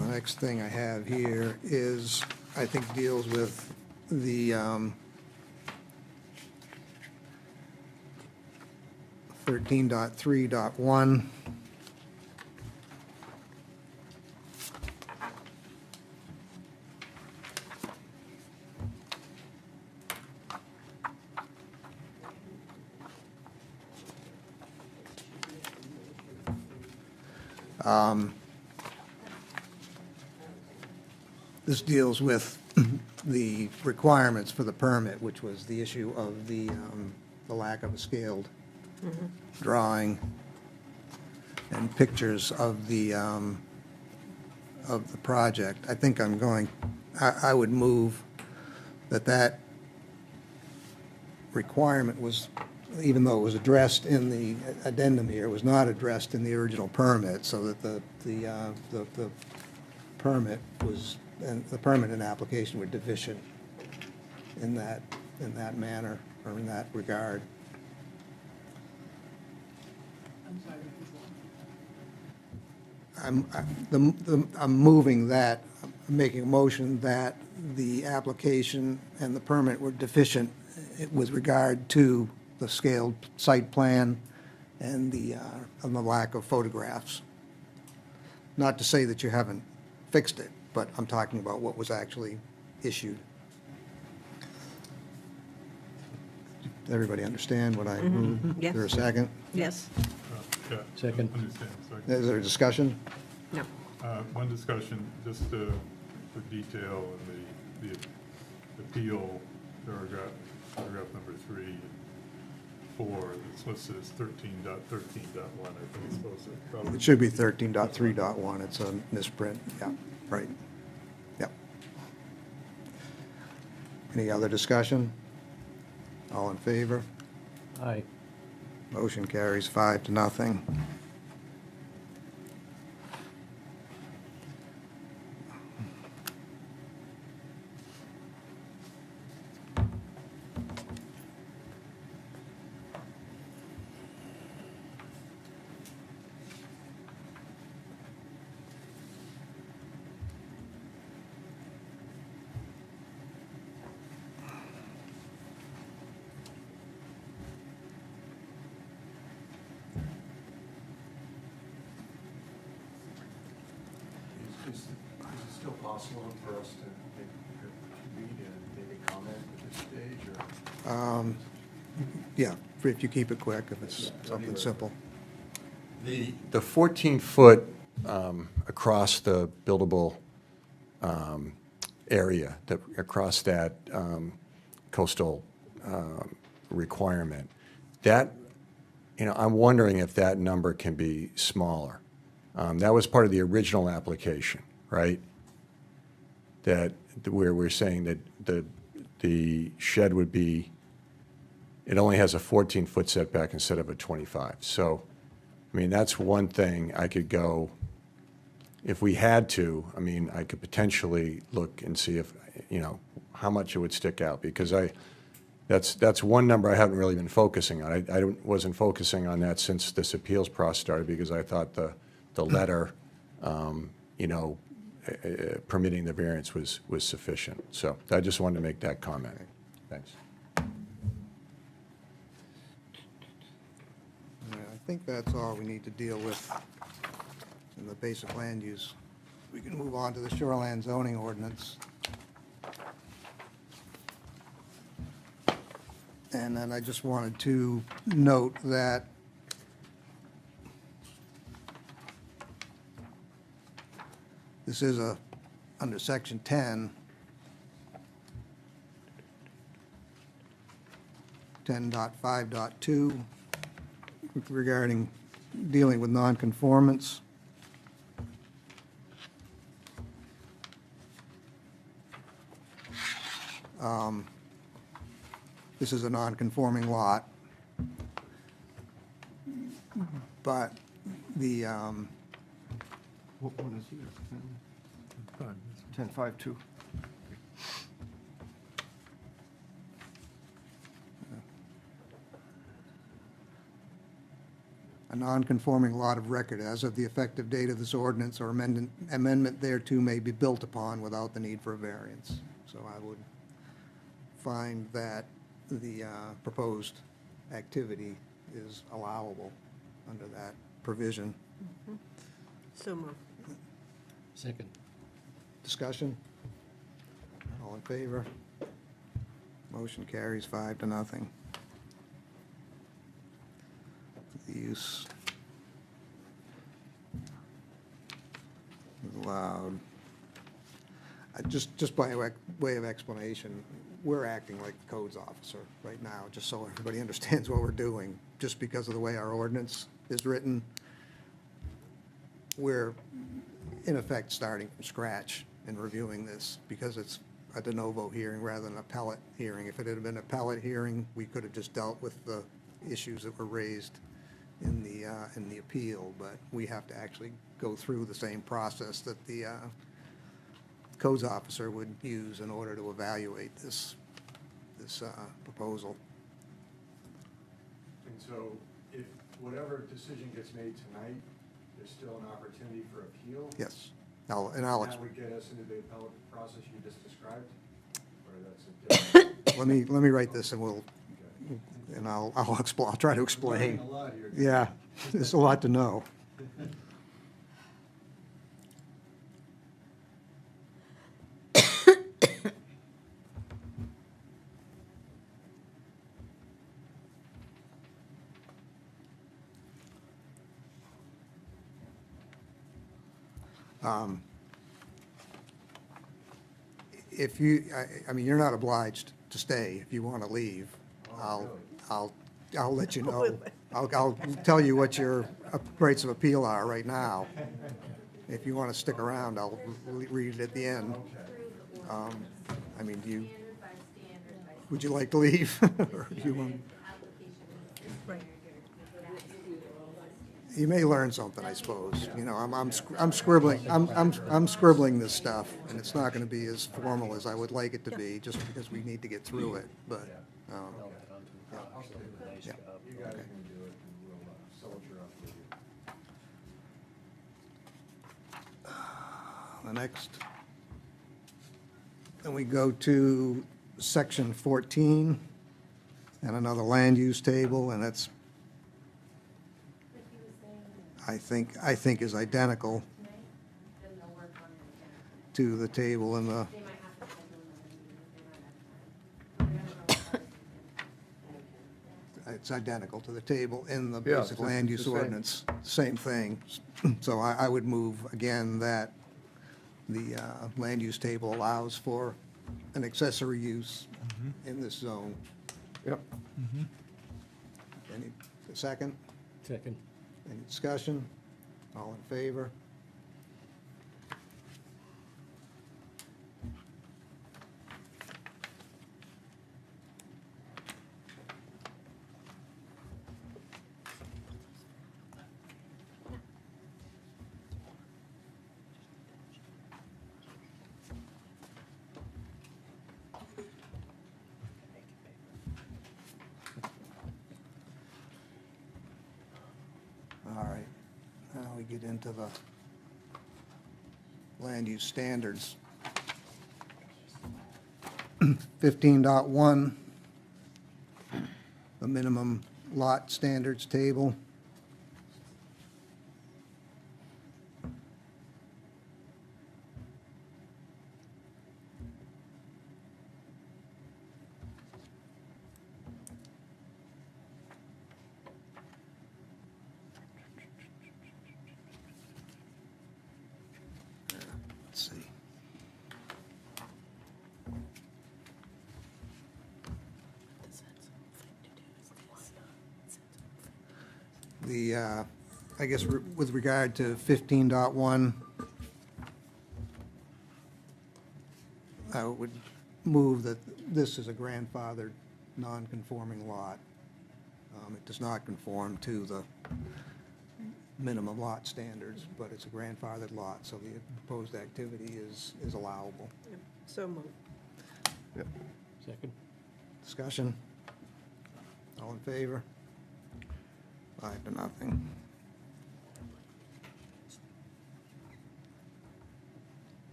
The next thing I have here is, I think deals with the 13.3.1. This deals with the requirements for the permit, which was the issue of the lack of a scaled drawing and pictures of the project. I think I would move that requirement was, even though it was addressed in the addendum here, was not addressed in the original permit, so that the permit was, and the permit and application were deficient in that manner, or in that regard. I'm sorry, I'm moving that, I'm making a motion that the application and the permit were deficient with regard to the scaled site plan and the lack of photographs. Not to say that you haven't fixed it, but I'm talking about what was actually issued. Everybody understand what I moved? Yes. Is there a second? Yes. Yeah, Second. Understand, second. Is there a discussion? No. One discussion, just for detail in the appeal paragraph number 3 and 4, it's listed as 13.13.1, I think it's supposed to probably. It should be 13.3.1, it's a misprint, yeah, right. Yep. Any other discussion? All in favor? Aye. Motion carries 5-0. Is it still possible for us to read and maybe comment at this stage, or? Yeah, if you keep it quick, if it's something simple. The 14-foot across the buildable area, across that coastal requirement, that, I'm wondering if that number can be smaller. That was part of the original application, right? That, where we're saying that the shed would be, it only has a 14-foot setback instead of a 25. So, I mean, that's one thing I could go, if we had to, I mean, I could potentially look and see if, how much it would stick out, because that's one number I haven't really been focusing on. I wasn't focusing on that since this appeals process started, because I thought the letter, permitting the variance was sufficient. So I just wanted to make that comment. Thanks. Yeah, I think that's all we need to deal with in the basic land use. We can move on to the shoreline zoning ordinance. And then I just wanted to note that this is under section 10, 10.5.2, regarding dealing with nonconformance. This is a nonconforming lot, but the, What one is yours? Fine. 10.5.2. a nonconforming lot of record as of the effective date of this ordinance or amendment thereto may be built upon without the need for a variance. So I would find that the proposed activity is allowable under that provision. So moved. Second. Discussion? All in favor? Motion carries 5-0. The use is allowed. Just by way of explanation, we're acting like the codes officer right now, just so everybody understands what we're doing. Just because of the way our ordinance is written, we're in effect starting from scratch in reviewing this because it's a de novo hearing rather than an appellate hearing. If it had been an appellate hearing, we could have just dealt with the issues that were raised in the appeal, but we have to actually go through the same process that the codes officer would use in order to evaluate this proposal. And so if whatever decision gets made tonight, there's still an opportunity for appeal? Yes. That would get us into the appellate process you just described? Or that's a different? Let me write this and I'll try to explain. Learning a lot here. Yeah, there's a lot to know. If you, I mean, you're not obliged to stay. If you want to leave, I'll let you know. I'll tell you what your rates of appeal are right now. If you want to stick around, I'll read it at the end. I mean, would you like to leave? Or do you want? You may learn something, I suppose. You know, I'm scribbling this stuff, and it's not going to be as formal as I would like it to be, just because we need to get through it. But You guys can do it, and we'll soldier up with you. the next, then we go to section 14 and another land use table, and that's, I think is identical to the table in the, it's identical to the table in the Yeah, basic it's land the use same. ordinance, same thing. So I would move again that the land use table allows for an accessory use in this zone. Yep. Any, a second? Second. Any discussion? All in favor? All right, now we get into the land use standards. 15.1, the minimum lot standards table. I guess with regard to 15.1, I would move that this is a grandfathered, non-conforming lot. It does not conform to the minimum lot standards, but it's a grandfathered lot, so the proposed activity is allowable. So moved. Second? Discussion? All in favor? 5-0.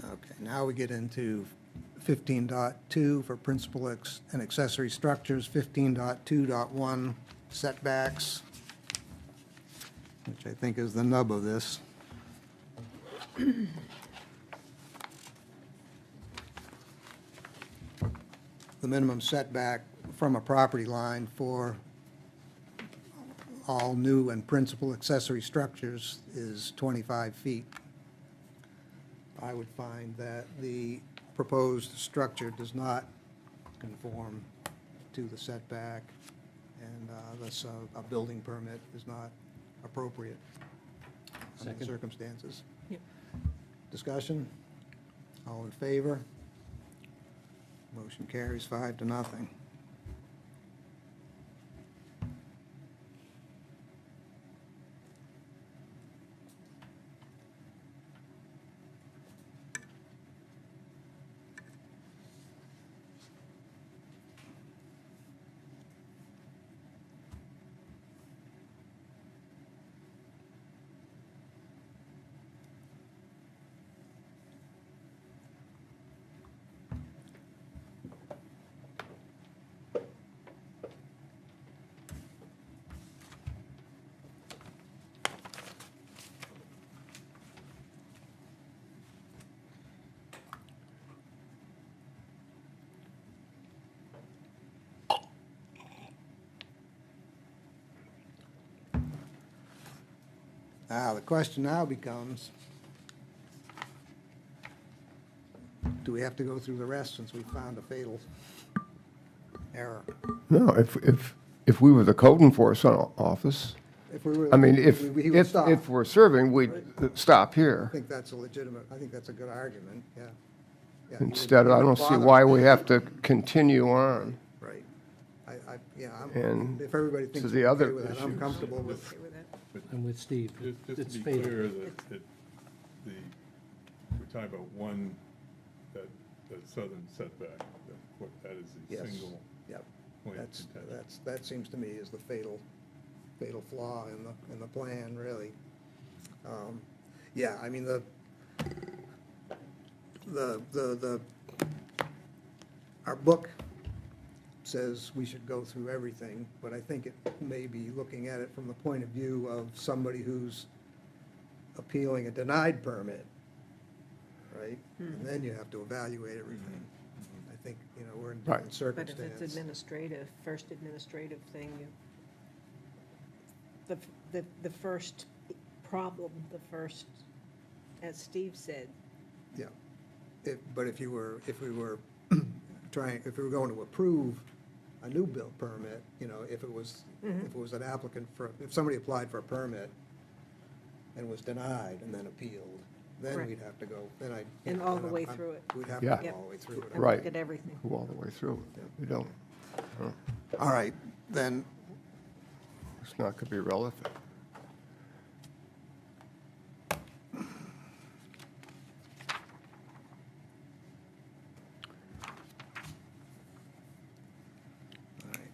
Okay, now we get into 15.2 for principal and accessory structures, 15.2.1 setbacks, which I think is the nub of this. The minimum setback from a property line for all new and principal accessory structures is 25 feet. I would find that the proposed structure does not conform to the setback, and thus a building permit is not appropriate under the Second. circumstances. Yep. Discussion? All in favor? Motion carries 5-0. Now, the question now becomes, do we have to go through the rest since we found a fatal error? No, if we were the code enforcement office, If we were, I mean, if, he would stop. if we're serving, we'd stop I here. think that's a legitimate, I think that's a good argument, yeah. Yeah, he would- Instead, he I wouldn't don't see bother. why we have to continue on. Right. Yeah, And if everybody thinks to we're the okay other with that, I'm issues. comfortable with, Okay with that? I'm with Steve. Just It's to be fatal. clear, that we're talking about that southern setback, that is yes. a single Yep. point of contention. That seems to me is the fatal flaw in the plan, really. Yeah, I mean, our book says we should go through everything, but I think it may be looking at it from the point of view of somebody who's appealing a denied permit, right? And then you have to evaluate everything. I think, we're in Right. different But if circumstances. it's administrative, first administrative thing, the first problem, as Steve said, Yeah. But if we were going to approve a new build permit, if it was an applicant if somebody applied for a permit and was denied and then appealed, then Correct. we'd have to go, And all the way through it. We'd have to Yeah. go all the way through it. and Right. look at everything. Go all the way through. We don't. All right, then, It's not going to be relevant. all right.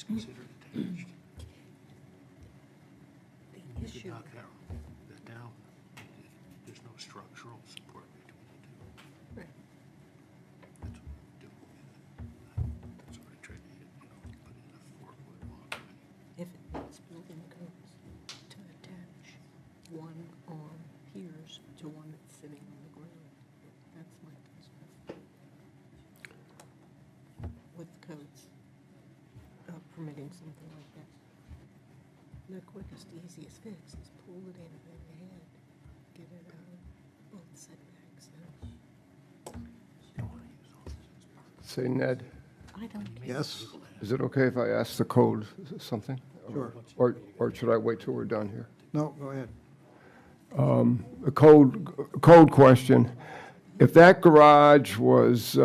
it's considered attached. The You could issue, knock that down. There's no structural support between the two. right, That's what we do. That's what I tried to hit, put in a 4-foot walkway. if it meets building codes to attach one on piers to one that's sitting on the ground, that's my concern. With codes permitting something like that. The quickest, easiest fix is pull it in ahead, get it out of both setbacks. Say, Ned, I don't care. Yes? is it okay if I ask the code something? Sure. Or should I wait till we're done here? No, go ahead. A code question. If that garage was,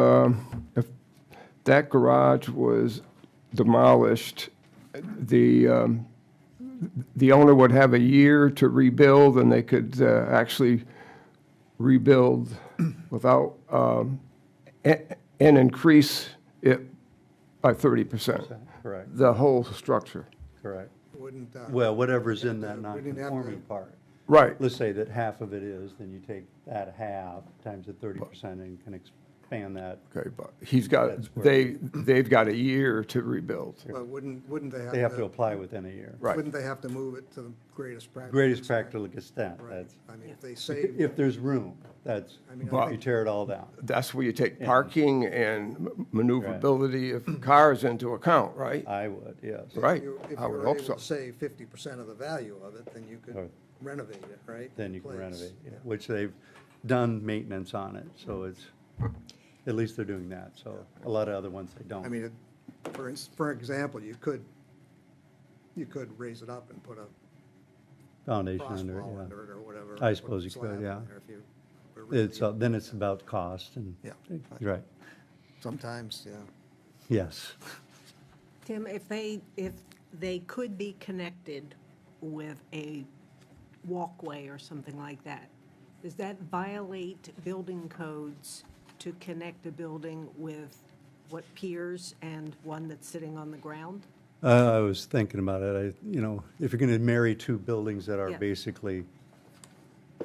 demolished, the owner would have a year to rebuild, and they could actually rebuild without, and increase it by 30%, Correct, the whole structure. correct. Wouldn't, Well, whatever's in that we didn't have non-conforming to- part. Right, Let's say that half of it is, then you take that half times the 30% and can expand that. okay, but they've got a year to rebuild. but wouldn't they have to? They have to apply within a year. Right. Wouldn't they have to move it to the greatest practical? Greatest extent? practical extent, Right. that's, I mean, if they save, if there's room, that's, I mean, But- you tear it all down. That's where you take parking and maneuverability of cars into account, right? I would, yes. Right, if I you would were hope able so. to save 50% of the value of it, then you could Or- renovate it, right? Then you can Place. renovate, yeah, which they've done maintenance on it, so it's, at least they're doing that, so a lot of other ones they don't. I mean, for example, you could raise it up and put a Foundation cross under, wall yeah. under it or whatever. I put a suppose you could, slab yeah. in there if you were really- It's, then it's about cost and, Yeah. right, Sometimes, yeah. yes. Tim, if they could be connected with a walkway or something like that, does that violate building codes to connect a building with what piers and one that's sitting on the ground? I was thinking about it, if you're gonna marry two buildings that are Yeah. basically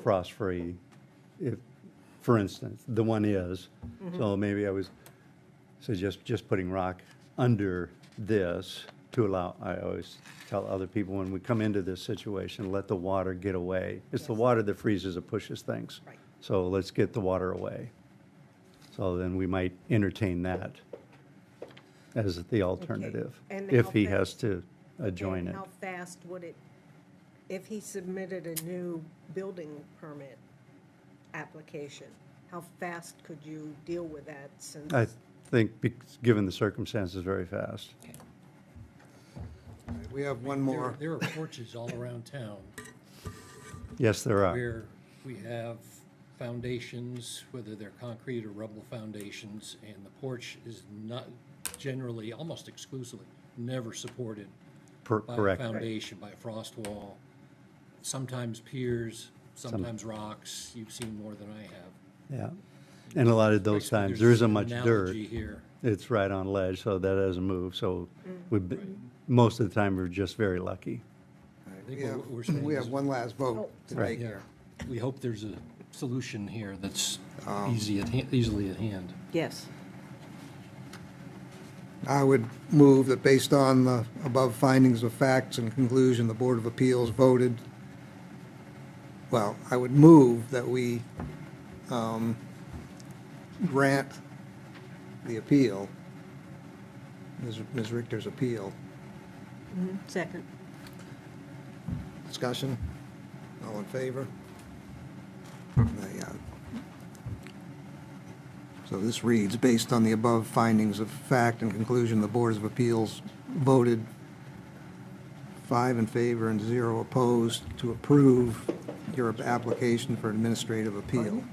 frost-free, if, for instance, the one is, so maybe I was suggest just putting rock under this to allow, I always tell other people when we come into this situation, let the water get away. It's the water that freezes and pushes things. Right. So let's get the water away. So then we might entertain that as the alternative, And if how he has fast- to join And it. how fast would it, if he submitted a new building permit application, how fast could you deal with that since? I think, given the circumstances, very fast. We have one more. There are porches all around town Yes, there are. where we have foundations, whether they're concrete or rubble foundations, and the porch is not generally, almost exclusively, never supported by a Correct. foundation, by a frost wall. Sometimes piers, sometimes rocks. You've seen more than I have. Yeah. And a lot of those times, there isn't much dirt. Analogy here. It's right on ledge, so that doesn't move. So most of the time, we're just very lucky. I think We have, what we're saying we is- have one last vote to Right. make Yeah, we hope there's a solution here that's Um, easily at hand. Yes. I would move that based on the above findings of facts and conclusion, the Board of Appeals voted, well, I would move that we grant the appeal, Ms. Richter's appeal. Second. Discussion? All in favor? So this reads, based on the above findings of fact and conclusion, the Board of Appeals voted 5 in favor and 0 opposed to approve your application for administrative appeal.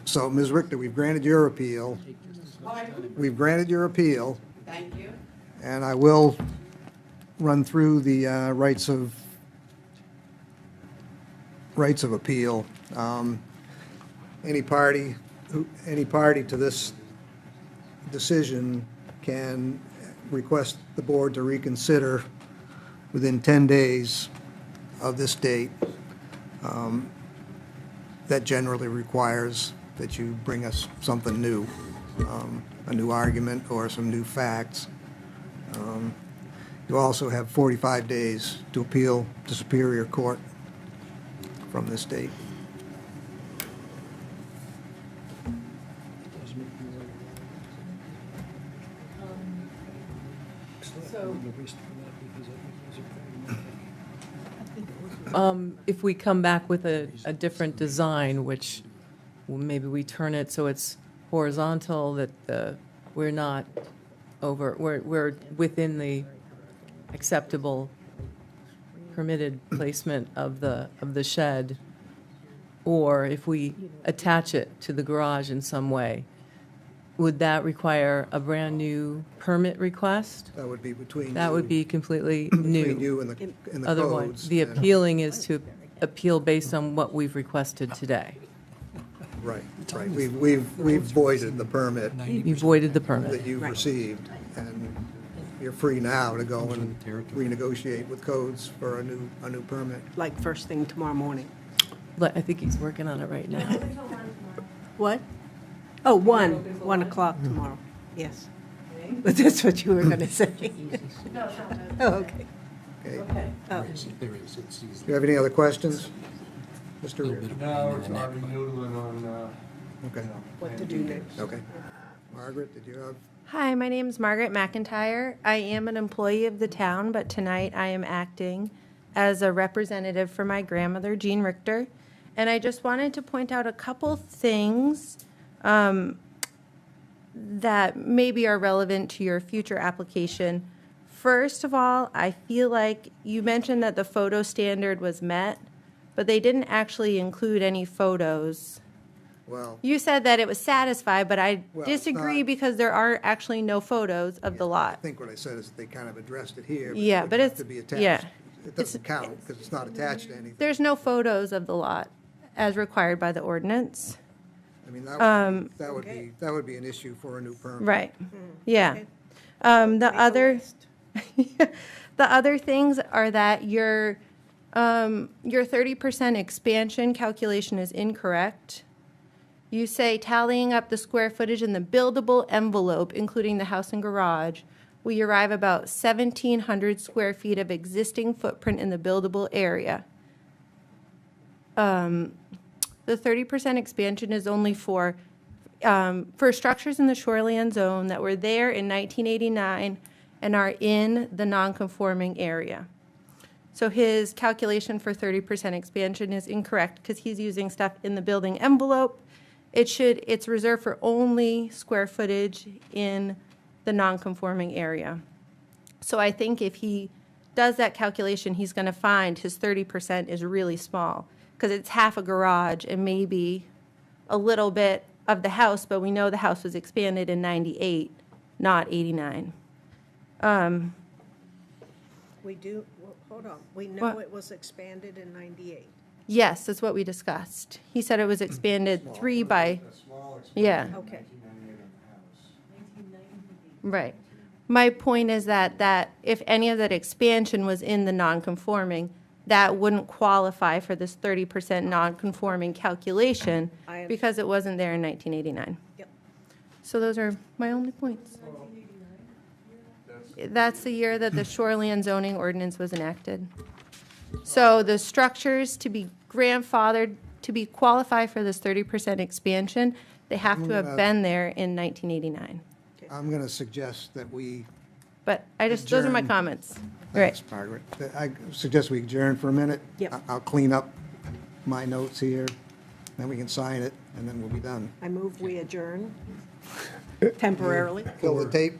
So, Ms. Richter, we've granted your appeal. We've granted your appeal. Thank you. And I will run through the rights of appeal. Any party any party to this decision can request the board to reconsider within 10 days of this date. That generally requires that you bring us something new, a new argument or some new facts. You also have 45 days to appeal to Superior Court from this date. If we come back with a different design, which maybe we turn it so it's horizontal, that we're not we're within the acceptable permitted placement of the shed, or if we attach it to the garage in some way, would that require a brand-new permit request? That would be between you. That would be completely Between new. you and the Otherwise, codes. the and- appealing is to appeal based on what we've requested today. Right, right. We've voided the permit You voided the permit. that you've received, and you're free now to go and renegotiate with codes for a new permit. Like first thing tomorrow morning. I think he's working on it right now. What? Oh, 1 o'clock tomorrow, yes. But that's what you were going to say. Oh, okay. Okay. Oh. There is, it's Do easy. you have any other questions? A Mr. little Rear? bit of Now pain it's in the neck, already but- noodling on, Okay, What to do next? okay. Margaret, did you have? Hi, my name is Margaret McIntyre. I am an employee of the town, but tonight I am acting as a representative for my grandmother, Jean Richter. And I just wanted to point out a couple things that maybe are relevant to your future application. First of all, I feel like you mentioned that the photo standard was met, but they didn't actually include any photos. Well, You said that it was satisfied, but I Well, it's disagree not- because there are actually no photos of the I lot. think what I said is they kind of addressed it here. Yeah, it but would have it's- to be attached. yeah. It doesn't count because it's not attached to anything. There's no photos of the lot as required by the ordinance. I mean, that would be an issue for a new permit. Right, yeah. The other things are that your 30% expansion calculation is incorrect. You say tallying up the square footage in the buildable envelope, including the house and garage, we arrive about 1,700 square feet of existing footprint in the buildable area. The 30% expansion is only for structures in the shoreline zone that were there in 1989 and are in the non-conforming area. So his calculation for 30% expansion is incorrect because he's using stuff in the building envelope. It's reserved for only square footage in the non-conforming area. So I think if he does that calculation, he's going to find his 30% is really small because it's half a garage and maybe a little bit of the house, but we know the house was expanded in 98, not 89. We do, well, hold on, we know What? it was expanded in 98. Yes, that's what we discussed. He said it was expanded 3 by, yeah. Okay. Right. My point is that if any of that expansion was in the non-conforming, that wouldn't qualify for this 30% non-conforming calculation I understand. because it wasn't there in 1989. Yep. So those are my only points. That's the year that the shoreline zoning ordinance was enacted. So the structures to be grandfathered, to be qualified for this 30% expansion, they have to have been there in 1989. I'm going to suggest that we, But those are my Adjourn. comments. Right. thanks, Margaret. I suggest we adjourn for a minute. Yep. I'll clean up my notes here, then we can sign it, and then we'll be done. I move we adjourn temporarily. Kill the tape.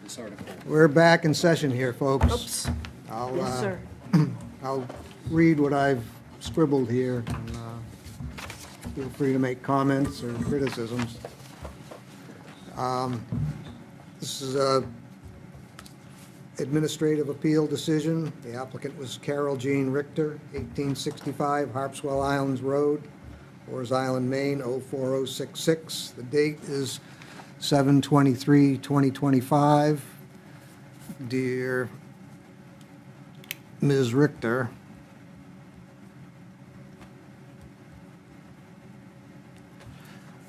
this article. We're back in session here, folks. Oops. I'll, Yes, sir. I'll read what I've scribbled here, and feel free to make comments or criticisms. This is a administrative appeal decision. The applicant was Carol Jean Richter, 1865 Harpswell Islands Road, Orrs Island, Maine, 04066. The date is 7/23/2025. Dear Ms. Richter,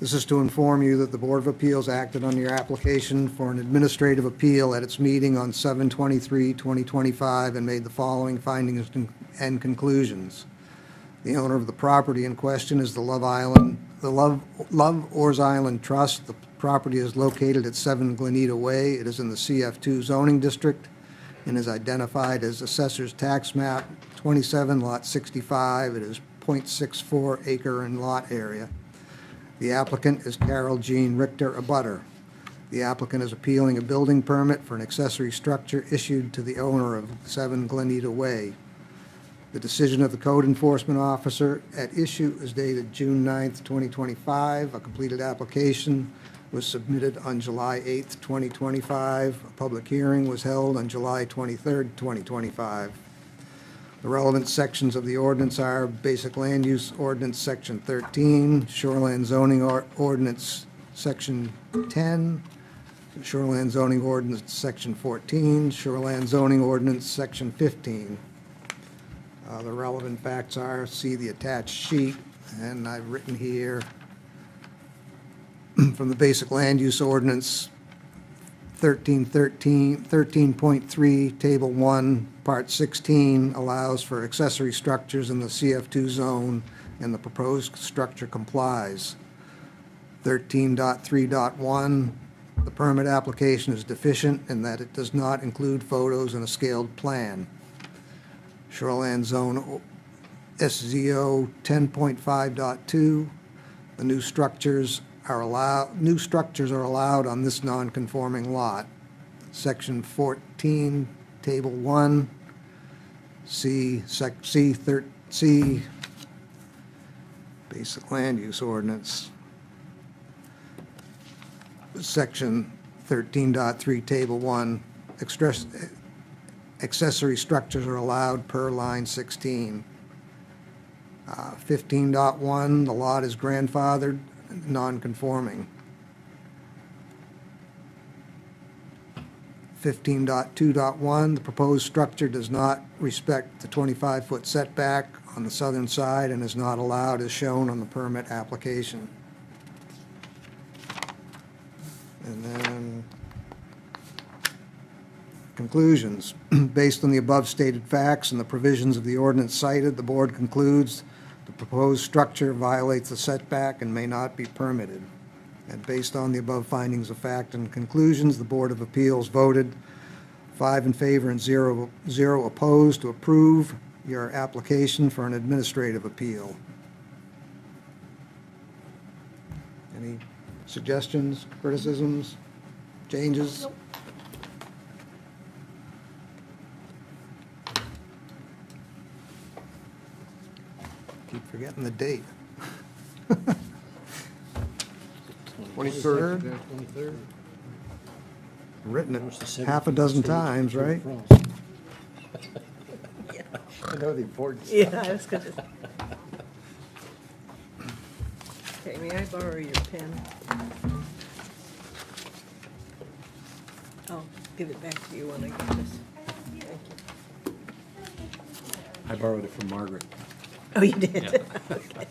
this is to inform you that the Board of Appeals acted on your application for an administrative appeal at its meeting on 7/23/2025 and made the following findings and conclusions. The owner of the property in question is the Love Orrs Island Trust. The property is located at 7 Glenita Way. It is in the CF2 zoning district and is identified as Assessor's Tax Map 27, Lot 65. It is .64 acre in lot area. The applicant is Carol Jean Richter, a butter. The applicant is appealing a building permit for an accessory structure issued to the owner of 7 Glenita Way. The decision of the code enforcement officer at issue is dated June 9th, 2025. A completed application was submitted on July 8th, 2025. A public hearing was held on July 23rd, 2025. The relevant sections of the ordinance are Basic Land Use Ordinance, Section 13, Shoreland Zoning Ordinance, Section 10, Shoreland Zoning Ordinance, Section 14, Shoreland Zoning Ordinance, Section 15. The relevant facts are, see the attached sheet, and I've written here from the Basic Land Use Ordinance, 13.3, Table 1, Part 16, allows for accessory structures in the CF2 zone, and the proposed structure complies. 13.3.1, the permit application is deficient in that it does not include photos and a scaled plan. Shoreland Zone SZO 10.5.2, the new structures are allowed on this non-conforming lot. Section 14, Table 1, C Basic Land Use Ordinance. Section 13.3, Table 1, accessory structures are allowed per line 16. 15.1, the lot is grandfathered, non-conforming. 15.2.1, the proposed structure does not respect the 25-foot setback on the southern side and is not allowed as shown on the permit application. And then conclusions. Based on the above stated facts and the provisions of the ordinance cited, the board concludes the proposed structure violates the setback and may not be permitted. And based on the above findings of fact and conclusions, the Board of Appeals voted 5 in favor and 0 opposed to approve your application for an administrative appeal. Any suggestions, criticisms, changes? Nope. Keep forgetting the date. 23rd? 23rd? Written it half a dozen times, right? I know the importance. Yeah, I was gonna. Okay, may I borrow your pen? I'll give it back to you when I get this. Thank you. I borrowed it from Margaret. Oh, you did? Yeah. Okay.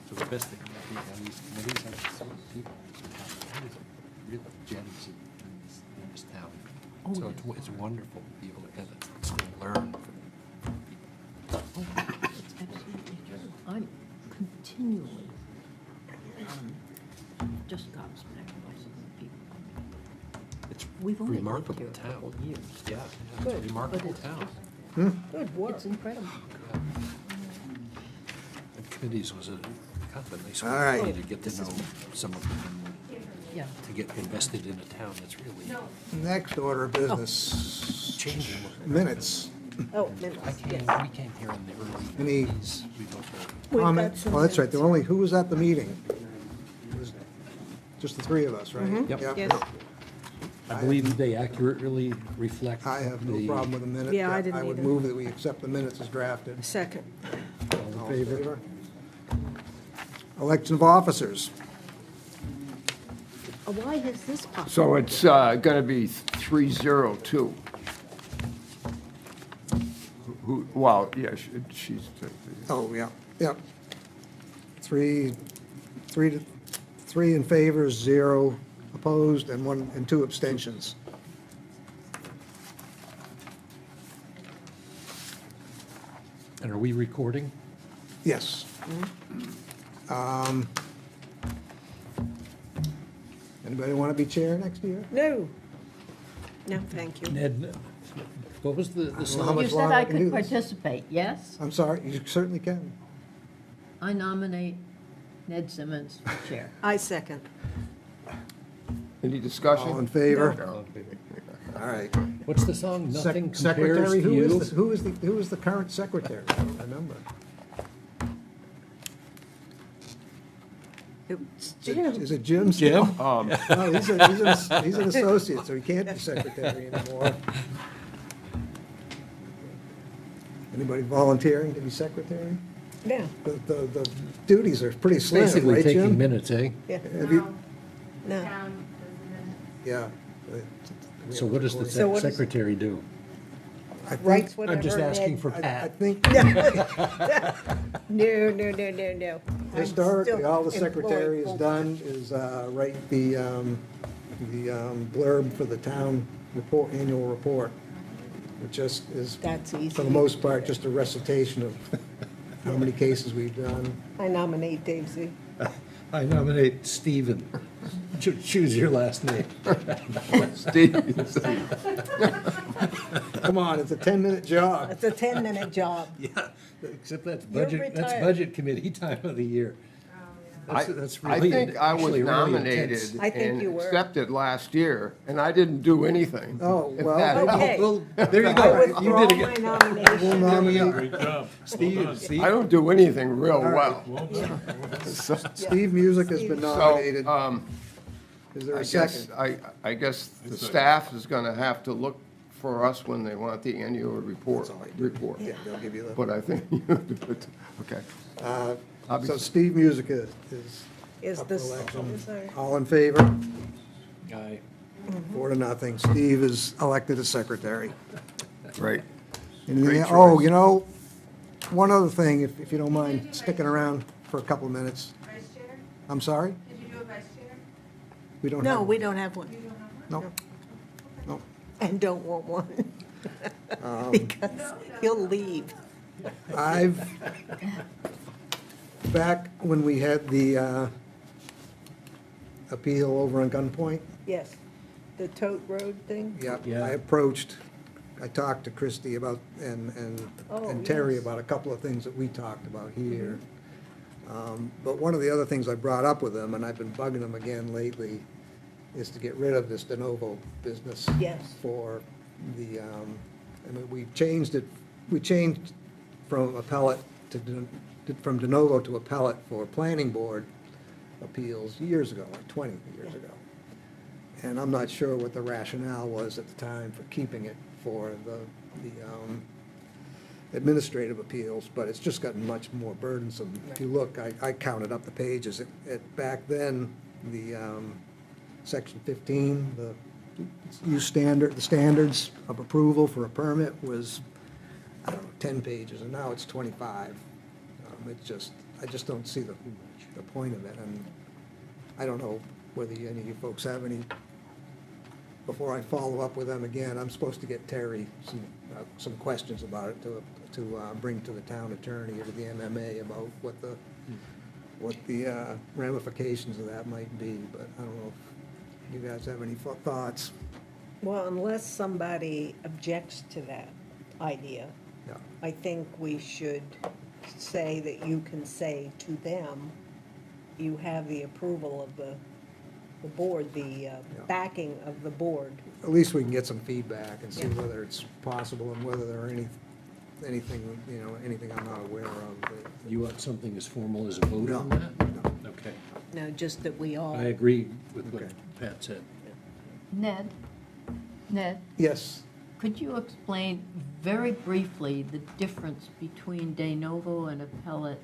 So the best thing about being on these committees, I see people, real gems in this town. Oh, So yes. it's wonderful to be able to kind of learn from people. It's absolutely true. I'm continually just gobsmacked by some of the people. It's We've only lived remarkable here a town. couple of years. Yeah, it's a Good, remarkable but it's town. just- Good work. It's incredible. And committees was a kind of a nice All right. way to get to know some of them. Yeah. to get invested in a town that's really Next order of business, changing. minutes. Oh, minutes, yes. We came here in the early Any 80s. We go for We've got comment? some Well, that's right, minutes. who was at the meeting? It was just the three of us, right? Yep. Yep. Yes. I believe they accurately reflect I have no the- problem with the minute. Yeah, I didn't I would either. move that we accept the minutes as drafted. Second. All in favor? Election of officers. Why is this possible? So it's going to be 302. Well, yeah, she's, Oh, yeah, yep. Three in favor, 0 opposed, and 2 abstentions. And are we recording? Yes. Anybody want to be chair next year? No. No, thank you. Ned, what was the how song? much You said longer I I can do could this. participate, yes? I'm sorry, you certainly can. I nominate Ned Simmons for chair. I second. any discussion? All in favor? No. All right. What's the song? Nothing compares Secretary, to you? who is the current secretary? I don't remember. It's Is it- Jim. Is it Jim? Jim? No, he's an associate, so he can't be secretary anymore. Anybody volunteering to be secretary? Yeah, The duties are pretty slim, Basically right, taking Jim? minutes, eh? yeah. Have you- No. Yeah. So what does the So what is- secretary do? I think- Writes whatever. I'm just asking Ned- for I Pat. think No. I'm historically, still all the employed secretary has full- done is write the blurb for the town report, annual report, which just is, That's easy. for the most part, just a recitation of how many cases we've done. I nominate Dave Z. I nominate Stephen. Choose your last name. Steve, Come on, it's a 10-minute job. It's a 10-minute job. Yeah, except that's You're budget, that's retired. budget committee time of the year. That's I really, think I was actually really nominated intense. I think and you were. accepted last year, and I didn't do anything. Oh, If well, that helps. Okay. Well, there you I go. You withdraw did my it. nomination. We'll nominate Great job. Steve, I don't do anything real well. Steve Music has been nominated. So, Is there I a guess, second? I guess the staff is gonna have to look for us when they want the annual report. Yeah, they'll give you the. But I think, you do it. Okay. So Steve Music is Is up for this, election. sorry. All in favor? Aye. 4-0. Steve is elected as secretary. Right. Anything Great el- Oh, choice. you know, one other thing, if you don't mind sticking around for a couple of minutes. Vice chair? I'm sorry? Did you do a vice chair? We don't have. No, we don't have one, No. No. and don't want one. Because he'll leave. Back when we had the appeal over on Gunpoint, Yes, the tote road thing? yeah, Yeah. I talked to Christie about, Oh, and Terry yes. about a couple of things that we talked about here. But one of the other things I brought up with them, and I've been bugging them again lately, is to get rid of this de novo business. Yes. For the, I mean, we changed from appellate from de novo to appellate for planning board appeals years ago, like 20 years ago. And I'm not sure what the rationale was at the time for keeping it for the administrative appeals, but it's just gotten much more burdensome. If you look, I counted up the pages. Back then, the section 15, the the standards of approval for a permit was, I don't know, 10 pages, and now it's 25. I just don't see the point of it, and I don't know whether any of you folks have any, before I follow up with them again, I'm supposed to get Terry some questions about it to bring to the town attorney or to the MMA about what the ramifications of that might be, but I don't know if you guys have any thoughts. Well, unless somebody objects to that idea, Yeah. I think we should say that you can say to them, you have the approval of the the board, the backing of the board. At least we can get some feedback and see Yeah. whether it's possible and whether there are anything, anything I'm not aware of. You want something as formal as a vote on that? Okay. No, just that we all. I agree with what Okay. Pat said. Ned, Yes, could you explain very briefly the difference between de novo and appellate?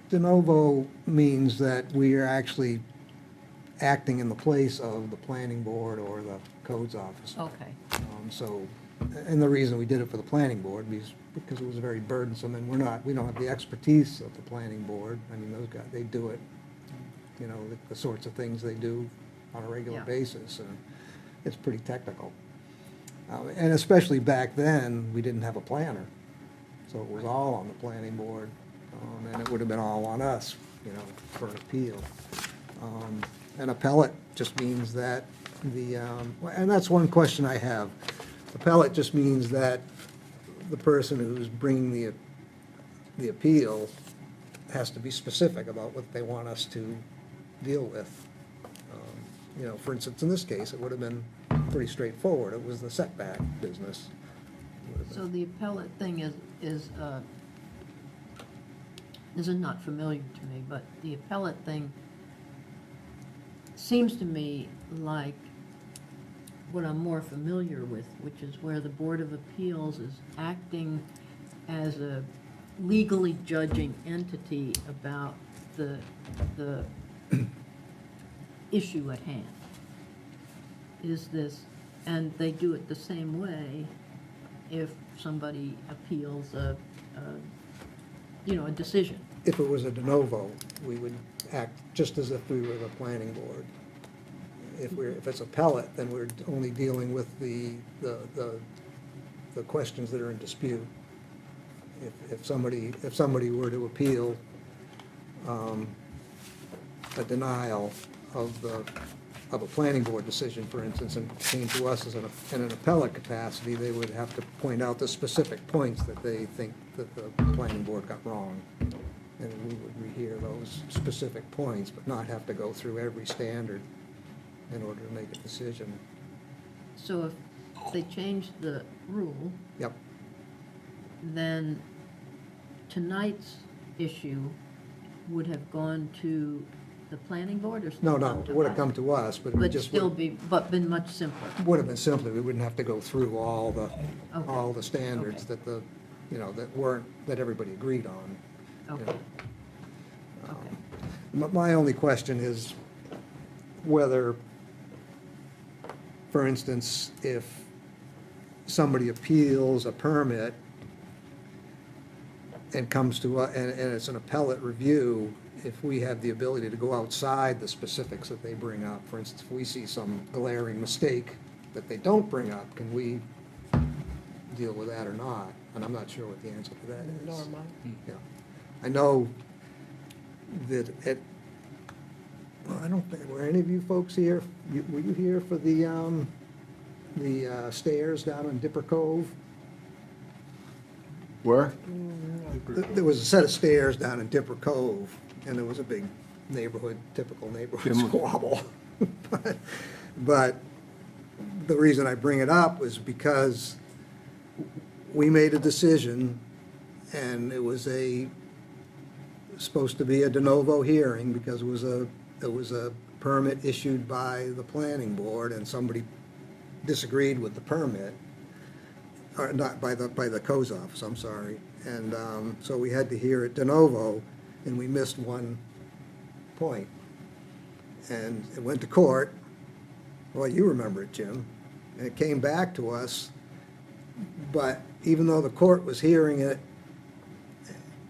de novo means that we are actually acting in the place of the planning board or the codes office. Okay, So, and the reason we did it for the planning board is because it was very burdensome, and we don't have the expertise of the planning board. I mean, those guys, they do it, the sorts of things they do on a regular Yeah. basis, and it's pretty technical. And especially back then, we didn't have a planner, so it was all on the planning board, and it would have been all on us, for an appeal. An appellate just means that and that's one question I have. Appellate just means that the person who's bringing the appeal has to be specific about what they want us to deal with. For instance, in this case, it would have been pretty straightforward. It was the setback business. so the appellate thing is not familiar to me, but the appellate thing seems to me like what I'm more familiar with, which is where the Board of Appeals is acting as a legally judging entity about the issue at hand. Is this, and they do it the same way if somebody appeals a decision. If it was a de novo, we would act just as if we were the planning board. If it's appellate, then we're only dealing with the questions that are in dispute. If somebody were to appeal a denial of a planning board decision, for instance, and came to us in an appellate capacity, they would have to point out the specific points that they think that the planning board got wrong. And we would rehear those specific points, but not have to go through every standard in order to make a decision. So if they change the rule, Yep. then tonight's issue would have gone to the planning board or still No, come to it would have us? come to us, but it But just still but been much simpler. would have been simpler. We wouldn't have to go through all Okay. the standards Okay. that everybody agreed on. Okay, okay. My only question is whether, for instance, if somebody appeals a permit and comes to, and it's an appellate review, if we have the ability to go outside the specifics that they bring up. For instance, if we see some glaring mistake that they don't bring up, can we deal with that or not? And I'm not sure what the answer to that is. Norma. Yeah. I know that well, I don't think, were any of you folks here? Were you here for the stairs down in Dipper Cove? Where? There was a set of stairs down in Dipper Cove, and there was a big typical neighborhood squabble. But the reason I bring it up was because we made a decision, and it was supposed to be a de novo hearing because it was a permit issued by the planning board, and somebody disagreed with the permit, or not, by the codes office, I'm sorry. And so we had to hear it de novo, and we missed one point. And it went to court. Well, you remember it, Jim. And it came back to us, but even though the court was hearing it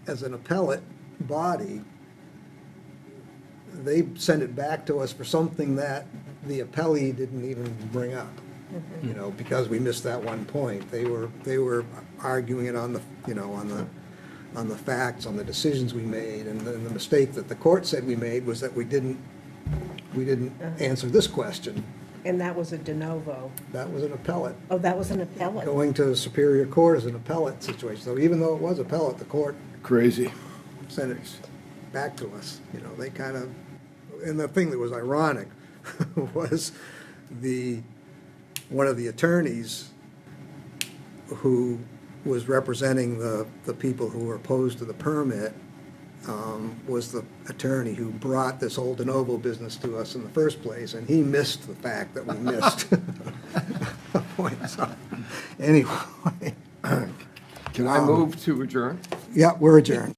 as an appellate body, they sent it back to us for something that the appellee didn't even bring up, because we missed that one point. They were arguing it on the, on the facts, on the decisions we made, and the mistake that the court said we made was that we didn't answer this question. And that was a de novo. That was an appellate. Oh, that was an appellate. Going to Superior Court is an appellate situation. So even though it was appellate, the court Crazy. sent it back to us. They kind of and the thing that was ironic was one of the attorneys who was representing the people who were opposed to the permit was the attorney who brought this whole de novo business to us in the first place, and he missed the fact that we missed the point. So, anyway, Can I move to adjourn? yeah, we're adjourned.